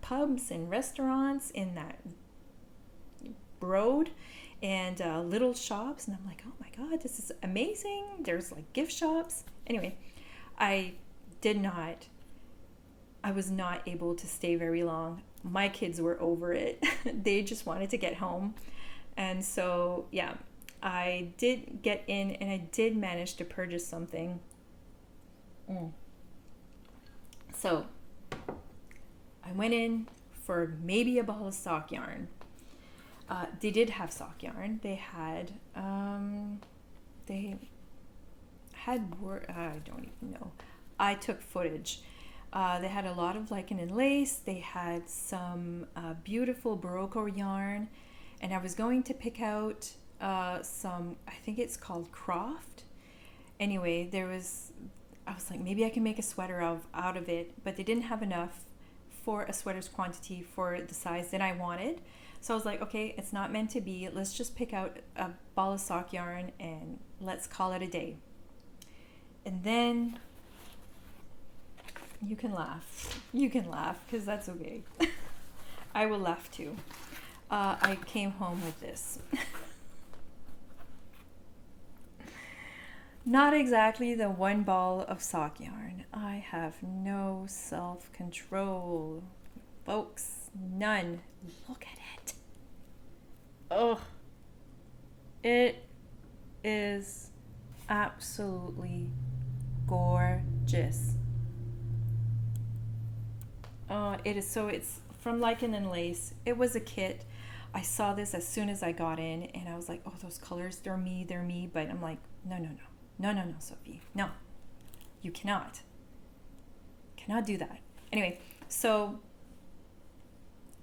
pubs and restaurants in that road, and little shops, and I'm like, oh my god, this is amazing. There's like gift shops. Anyway, I was not able to stay very long. My kids were over it. They just wanted to get home. And so yeah, I did get in, and I did manage to purchase something. So I went in for maybe a ball of sock yarn. They did have sock yarn. They had I don't even know. I took footage. They had a lot of lichen and lace. They had some beautiful Barocco yarn, and I was going to pick out some, I think it's called Croft. Anyway, I was like, maybe I can make a sweater out of it, but they didn't have enough for a sweater's quantity for the size that I wanted. So I was like, okay, it's not meant to be. Let's just pick out a ball of sock yarn and let's call it a day. And then you can laugh. You can laugh because that's okay. I will laugh too. I came home with this. Not exactly the one ball of sock yarn. I have no self-control, folks. None. Look at it. Oh, it is absolutely gorgeous. It is. So it's from Lichen and Lace. It was a kit. I saw this as soon as I got in, and I was like, oh, those colors, they're me. But I'm like, no, Sophie. No, you cannot do that. Anyway, so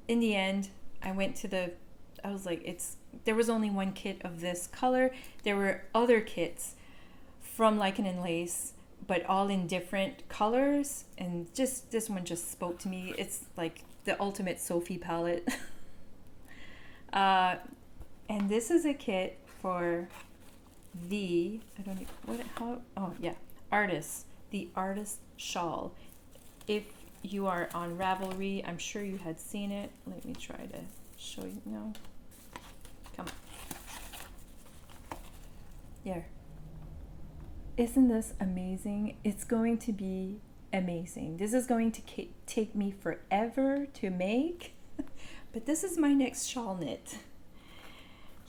in the end, I was like, there was only one kit of this color. There were other kits from Lichen and Lace, but all in different colors, and just this one just spoke to me. It's like the ultimate Sophie palette. And this is a kit for the Artus, the Artus Shawl. If you are on Ravelry, I'm sure you had seen it. Let me try to show you now. Come on. There. Isn't this amazing? It's going to be amazing. This is going to take me forever to make, but this is my next shawl knit.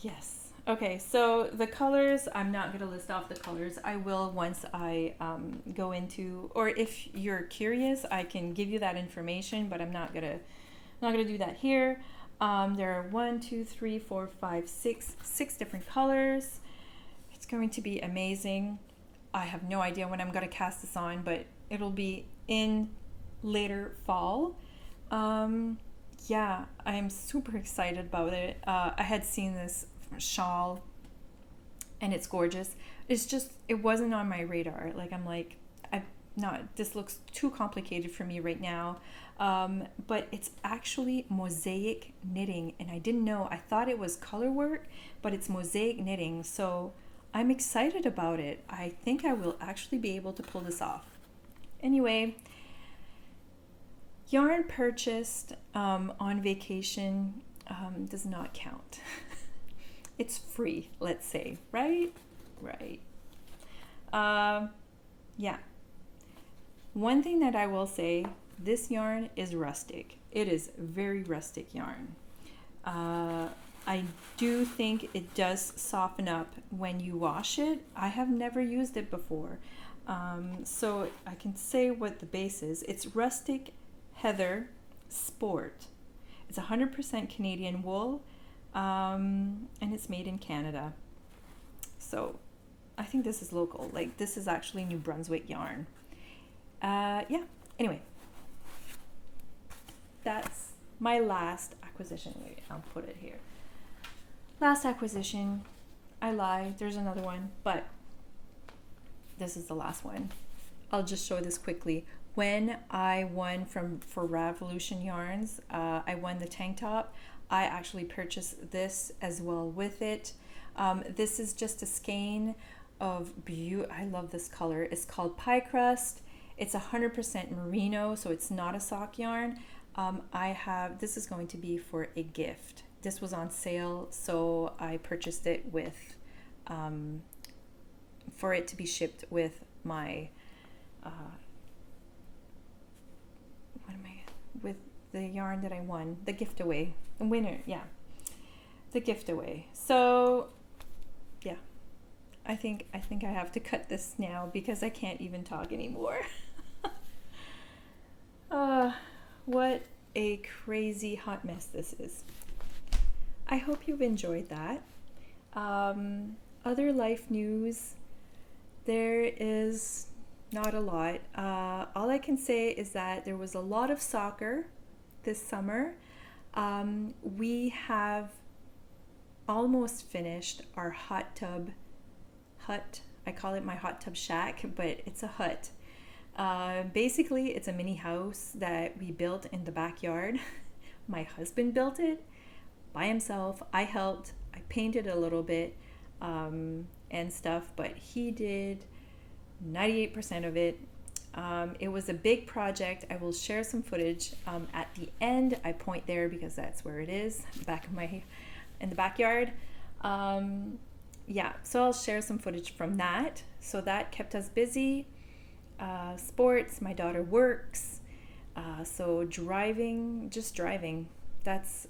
Yes. Okay, so the colors, I'm not going to list off the colors. I will once I go into, or if you're curious, I can give you that information, but I'm not gonna do that here. There are 6 different colors. It's going to be amazing. I have no idea when I'm going to cast this on, but it'll be in later fall. Yeah, I am super excited about it. I had seen this shawl and it's gorgeous. It's just, it wasn't on my radar. Like, I'm like, not, this looks too complicated for me right now, but it's actually mosaic knitting, and I didn't know. I thought it was color work, but it's mosaic knitting, so I'm excited about it. I think I will actually be able to pull this off. Anyway, yarn purchased on vacation does not count. It's free, let's say, right? Right. Yeah. One thing that I will say, this yarn is rustic. It is very rustic yarn. I do think it does soften up when you wash it. I have never used it before. So I can say what the base is. It's rustic heather sport. It's 100% Canadian wool, and it's made in Canada. So I think this is local. Like, this is actually New Brunswick yarn. Yeah, anyway. That's my last acquisition. Wait, I'll put it here. Last acquisition. I lied. There's another one, but this is the last one. I'll just show this quickly. When I won for Revolution Yarns, I won the tank top. I actually purchased this as well with it. This is just a skein of I love this color. It's called Pie Crust. It's 100% merino, so it's not a sock yarn. This is going to be for a gift. This was on sale, so I purchased it with, for it to be shipped with my, with the yarn that I won, the Giftaway, the winner, yeah, the Giftaway. So, yeah, I think I have to cut this now because I can't even talk anymore. What a crazy hot mess this is. I hope you've enjoyed that. Other life news, there is not a lot. All I can say is that there was a lot of soccer this summer. We have almost finished our hut. I call it my hot tub shack, but it's a hut. Basically, it's a mini house that we built in the backyard. My husband built it by himself. I helped. I painted a little bit and stuff, but he did 98% of it. It was a big project. I will share some footage at the end. I point there because that's where it is, in the backyard. Yeah, so I'll share some footage from that. So that kept us busy. Sports, my daughter works, so just driving.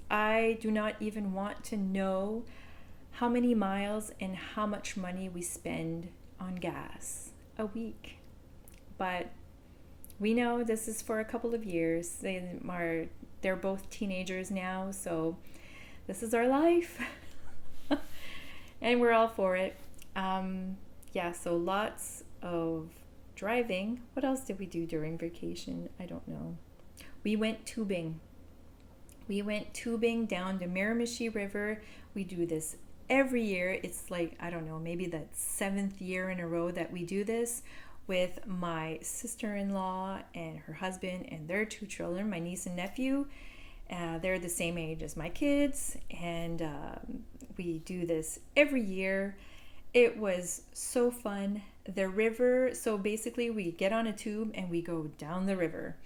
I do not even want to know how many miles and how much money we spend on gas a week. But we know this is for a couple of years. They're both teenagers now, so this is our life. And we're all for it. Yeah, so lots of driving. What else did we do during vacation? I don't know. We went tubing. Down the Miramichi River. We do this every year. It's like, I don't know, maybe the 7th year in a row that we do this with my sister-in-law and her husband and their 2 children, my niece and nephew. They're the same age as my kids, and we do this every year. It was so fun. The river, so basically we get on a tube and we go down the river.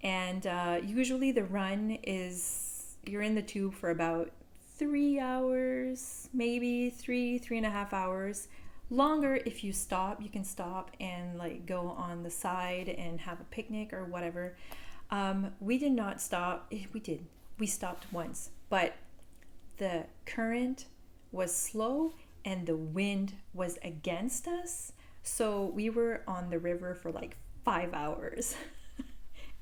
And usually the run is, you're in the tube for about 3 hours, maybe 3.5 hours. Longer if you stop. You can stop and like go on the side and have a picnic or whatever. We did not stop. We stopped once, but the current was slow and the wind was against us. So we were on the river for like 5 hours.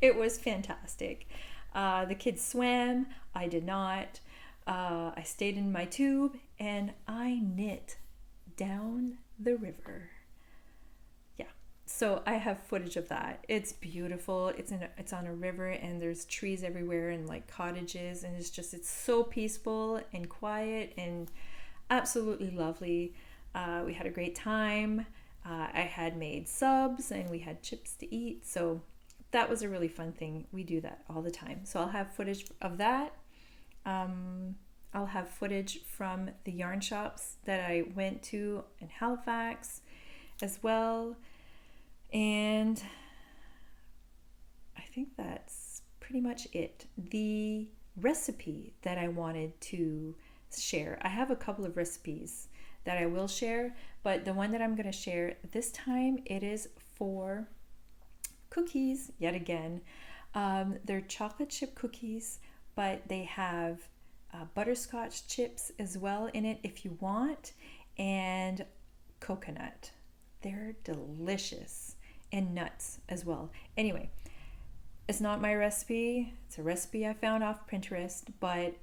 It was fantastic. The kids swam. I did not. I stayed in my tube and I knit down the river. Yeah. So I have footage of that. It's beautiful. It's on a river and there's trees everywhere and like cottages, and it's so peaceful and quiet and absolutely lovely. We had a great time. I had made subs and we had chips to eat. So that was a really fun thing. We do that all the time. So I'll have footage of that. I'll have footage from the yarn shops that I went to in Halifax as well. And I think that's pretty much it. The recipe that I wanted to share, I have a couple of recipes that I will share, but the one that I'm going to share this time, it is for cookies yet again. They're chocolate chip cookies, but they have butterscotch chips as well in it if you want, and coconut. They're delicious, and nuts as well. Anyway, it's not my recipe. It's a recipe I found off Pinterest, but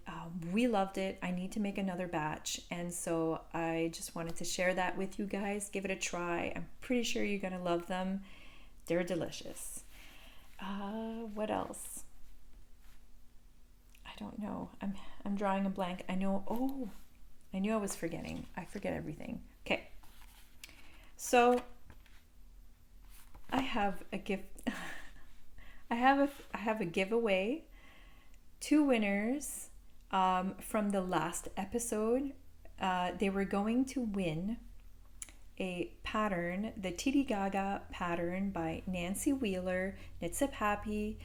we loved it. I need to make another batch, and so I just wanted to share that with you guys. Give it a try. I'm pretty sure you're gonna love them. They're delicious. What else? I don't know. I'm drawing a blank. I knew I was forgetting. I forget everything. Okay. So I have a gift. I have a giveaway. 2 winners from the last episode. They were going to win a pattern, the Titi Gaga pattern by Nancy Wheeler, Knits Up Happy.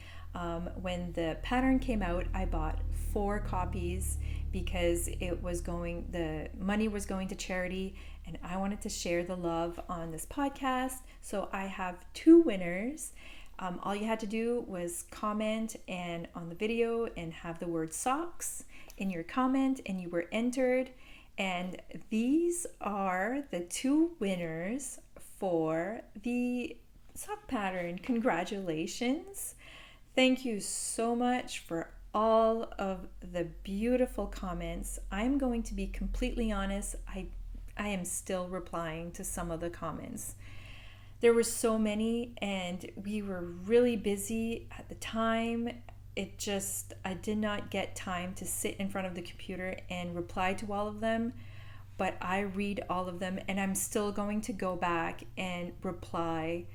When the pattern came out, I bought 4 copies because the money was going to charity, and I wanted to share the love on this podcast. So I have 2 winners. All you had to do was comment and on the video and have the word socks in your comment, and you were entered. And these are the 2 winners for the sock pattern. Congratulations. Thank you so much for all of the beautiful comments. I'm going to be completely honest. I am still replying to some of the comments. There were so many, and we were really busy at the time. I did not get time to sit in front of the computer and reply to all of them, but I read all of them, and I'm still going to go back and reply.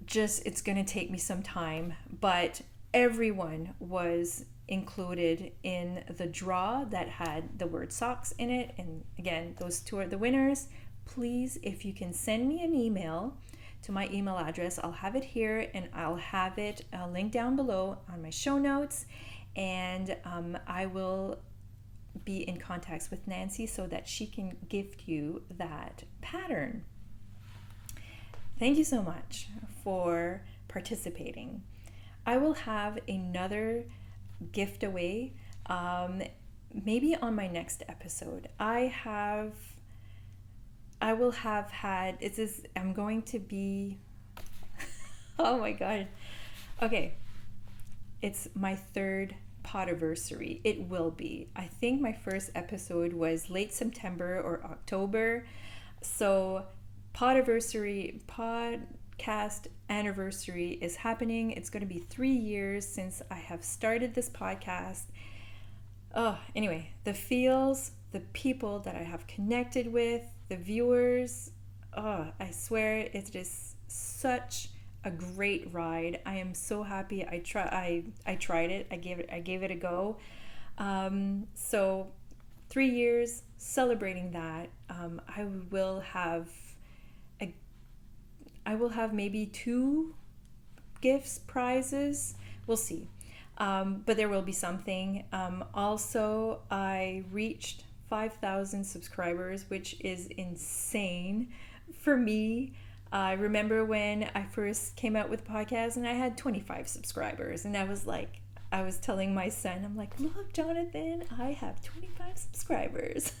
It's going to take me some time, but everyone was included in the draw that had the word socks in it. And again, those 2 are the winners. Please, if you can send me an email to my email address, I'll have it here, and I'll have it linked down below on my show notes, and I will be in contact with Nancy so that she can gift you that pattern. Thank you so much for participating. I will have another giftaway maybe on my next episode. I'm going to be, oh my God. Okay. It's my 3rd podiversary. It will be. I think my first episode was late September or October. So podcast anniversary is happening. It's going to be 3 years since I have started this podcast. Anyway, the feels, the people that I have connected with, the viewers, I swear it is such a great ride. I am so happy I tried it. I gave it a go. So 3 years celebrating that. I will have maybe 2 gifts, prizes. We'll see. But there will be something. Also, I reached 5,000 subscribers, which is insane for me. I remember when I first came out with podcasts and I had 25 subscribers, and I was telling my son, I'm like, look, Jonathan, I have 25 subscribers.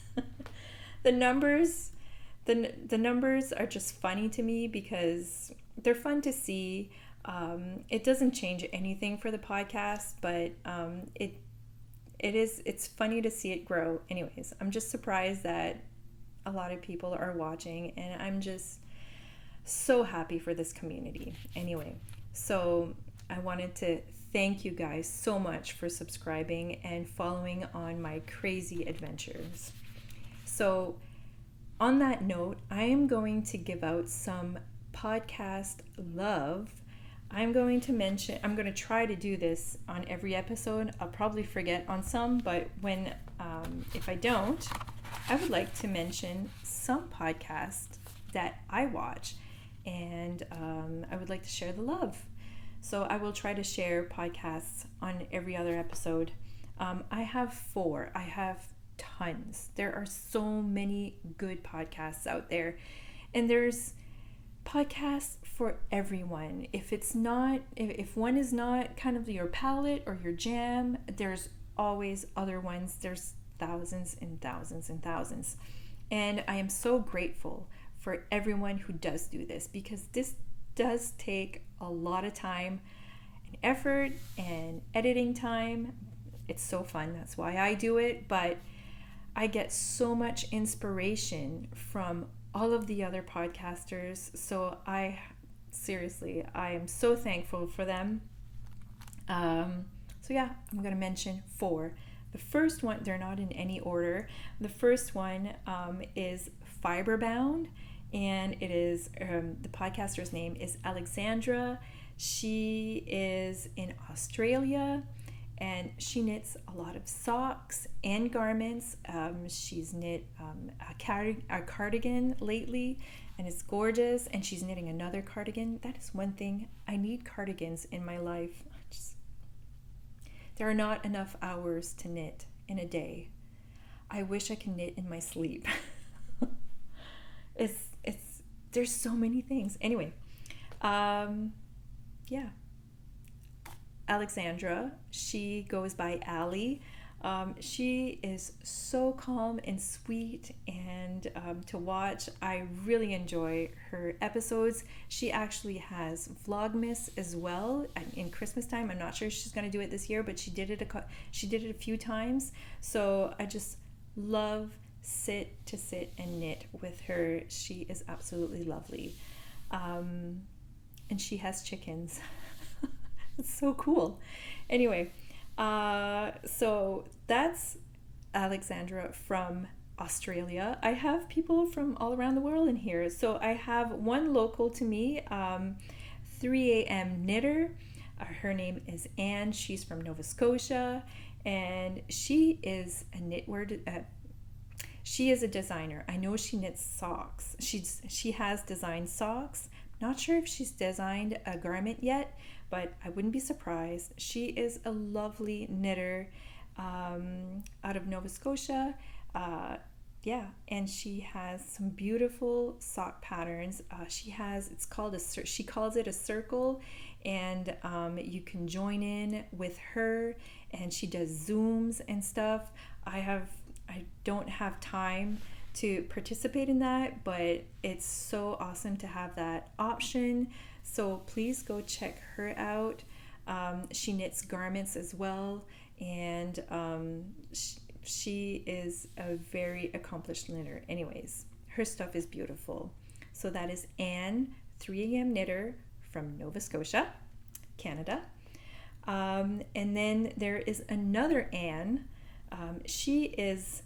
The numbers are just funny to me because they're fun to see. It doesn't change anything for the podcast, but it's funny to see it grow. Anyways, I'm just surprised that a lot of people are watching, and I'm just so happy for this community. Anyway, so I wanted to thank you guys so much for subscribing and following on my crazy adventures. So on that note, I am going to give out some podcast love. I'm going to try to do this on every episode. I'll probably forget on some, but if I don't, I would like to mention some podcasts that I watch, and I would like to share the love. So I will try to share podcasts on every other episode. I have 4. I have tons. There are so many good podcasts out there, and there's podcasts for everyone. If one is not kind of your palette or your jam, there's always other ones. There's thousands and thousands and thousands. And I am so grateful for everyone who does do this, because this does take a lot of time and effort and editing time. It's so fun. That's why I do it. But I get so much inspiration from all of the other podcasters. So I am so thankful for them. So yeah, I'm going to mention 4. The first one, they're not in any order. The first one is Fiberbound, and it is, the podcaster's name is Alexandra. She is in Australia, and she knits a lot of socks and garments. She's knit a cardigan lately, and it's gorgeous, and she's knitting another cardigan. That is one thing. I need cardigans in my life. There are not enough hours to knit in a day. I wish I could knit in my sleep. There's so many things. Anyway, yeah. Alexandra, she goes by Allie. She is so calm and sweet, and to watch. I really enjoy her episodes. She actually has Vlogmas as well in Christmas time. I'm not sure if she's going to do it this year, but she did it a few times. So I just love to sit and knit with her. She is absolutely lovely, and she has chickens. It's so cool. Anyway, so that's Alexandra from Australia. I have people from all around the world in here. So I have one local to me, 3 a.m. knitter. Her name is Anne. She's from Nova Scotia, and she is a knitwear. She is a designer. I know she knits socks. She has designed socks. Not sure if she's designed a garment yet, but I wouldn't be surprised. She is a lovely knitter out of Nova Scotia. And she has some beautiful sock patterns. She calls it a circle, and you can join in with her, and she does Zooms and stuff. I don't have time to participate in that, but it's so awesome to have that option. So please go check her out. She knits garments as well, and she is a very accomplished knitter. Anyways, her stuff is beautiful. So that is Anne, 3 a.m. knitter from Nova Scotia, Canada. And then there is another Anne. She is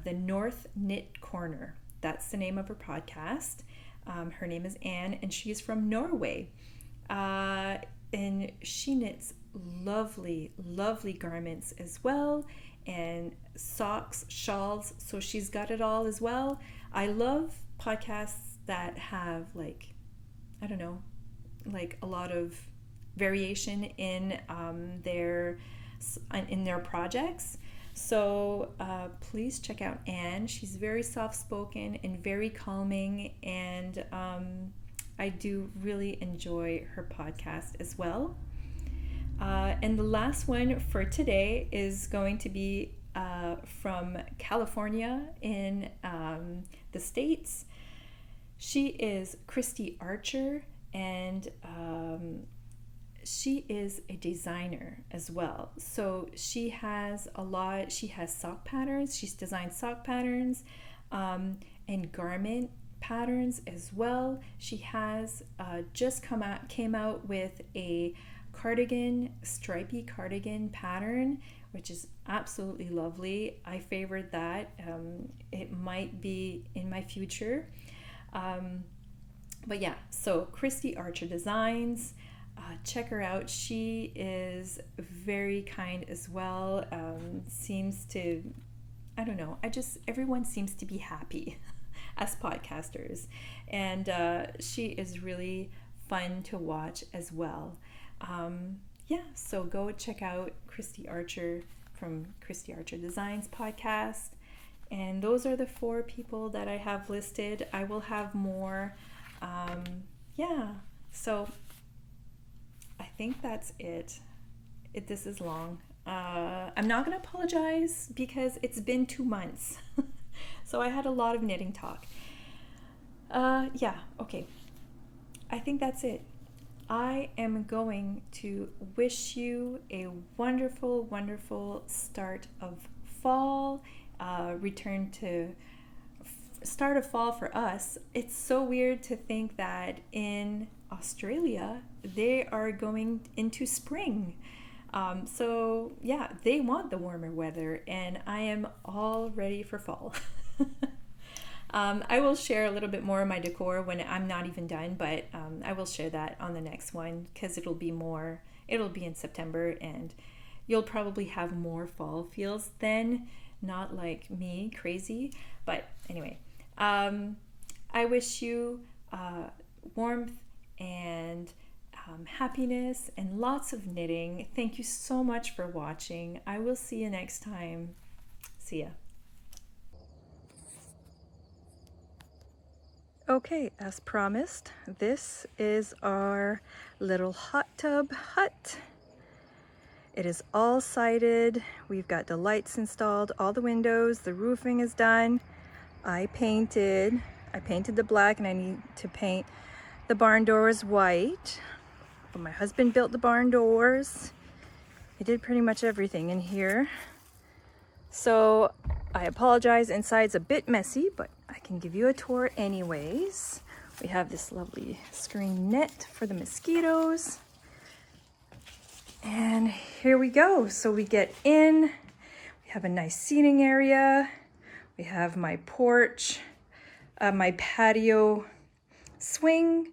the North Knit Corner. That's the name of her podcast. Her name is Anne, and she's from Norway. And she knits lovely, lovely garments as well, and socks, shawls. So she's got it all as well. I love podcasts that have a lot of variation in their projects. So please check out Anne. She's very soft-spoken and very calming, and I do really enjoy her podcast as well. And the last one for today is going to be from California in the States. She is Christy Archer, and she is a designer as well. So she has sock patterns. She's designed sock patterns and garment patterns as well. She has just came out with a cardigan, stripy cardigan pattern, which is absolutely lovely. I favored that. It might be in my future. But yeah, so Christy Archer Designs, check her out. She is very kind as well. Seems to, I don't know, everyone seems to be happy as podcasters. And she is really fun to watch as well. Yeah, so go check out Christy Archer from Christy Archer Designs podcast. And those are the 4 people that I have listed. I will have more. Yeah, so I think that's it. This is long. I'm not going to apologize because it's been 2 months. So I had a lot of knitting talk. Yeah, okay. I think that's it. I am going to wish you a wonderful, wonderful start of fall, start of fall for us. It's so weird to think that in Australia, they are going into spring. So yeah, they want the warmer weather, and I am all ready for fall. I will share a little bit more of my decor when I'm not even done, but I will share that on the next one because it'll be in September, and you'll probably have more fall feels then, not like me, crazy. But anyway, I wish you warmth and happiness and lots of knitting. Thank you so much for watching. I will see you next time. See ya. Okay, as promised, this is our little hot tub hut. It is all sided. We've got the lights installed, all the windows, the roofing is done. I painted the black, and I need to paint the barn doors white. But my husband built the barn doors. He did pretty much everything in here. So I apologize, inside's a bit messy, but I can give you a tour anyways. We have this lovely screen net for the mosquitoes. And here we go. So we get in, we have a nice seating area. We have my porch, my patio swing,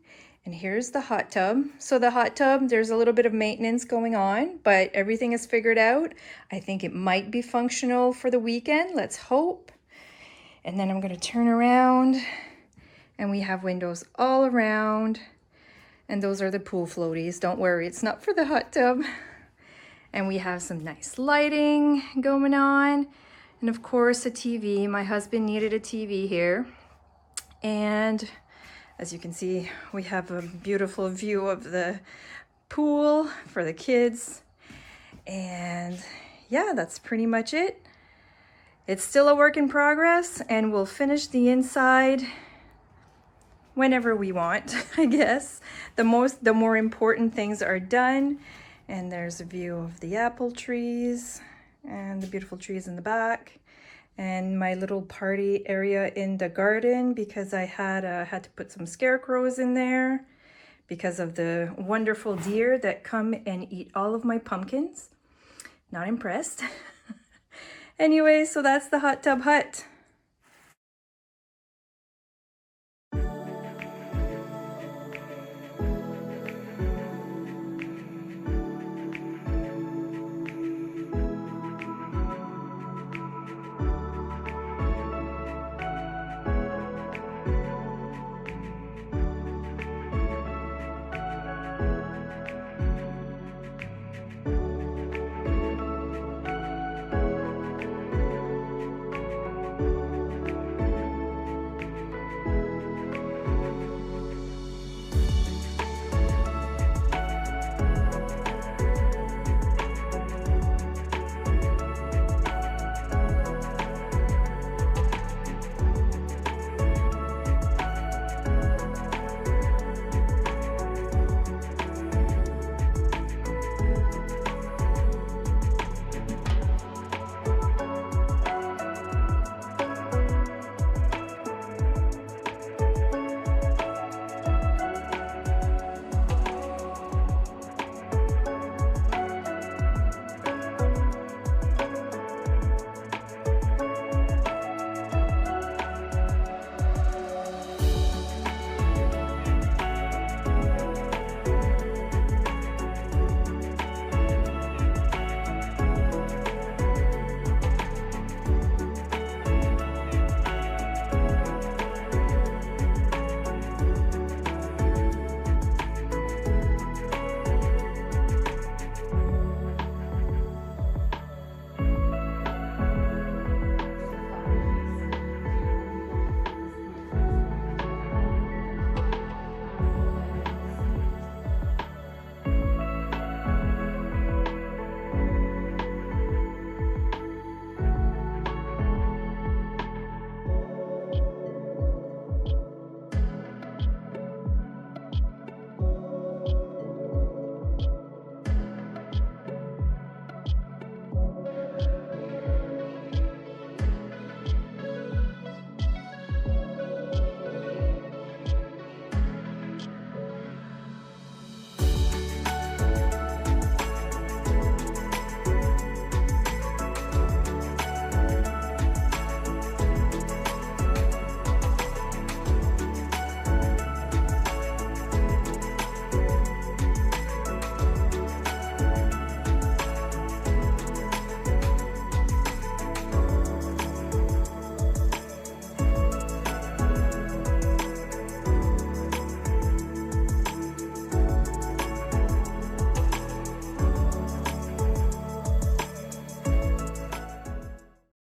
and here's the hot tub. So the hot tub, there's a little bit of maintenance going on, but everything is figured out. I think it might be functional for the weekend. Let's hope. And then I'm going to turn around, and we have windows all around. And those are the pool floaties. Don't worry, it's not for the hot tub. And we have some nice lighting going on. And of course, a TV. My husband needed a TV here. And as you can see, we have a beautiful view of the pool for the kids. And yeah, that's pretty much it. It's still a work in progress, and we'll finish the inside whenever we want, I guess. The more important things are done. And there's a view of the apple trees and the beautiful trees in the back, and my little party area in the garden, because I had to put some scarecrows in there because of the wonderful deer that come and eat all of my pumpkins. Not impressed. Anyway, so that's the hot tub hut.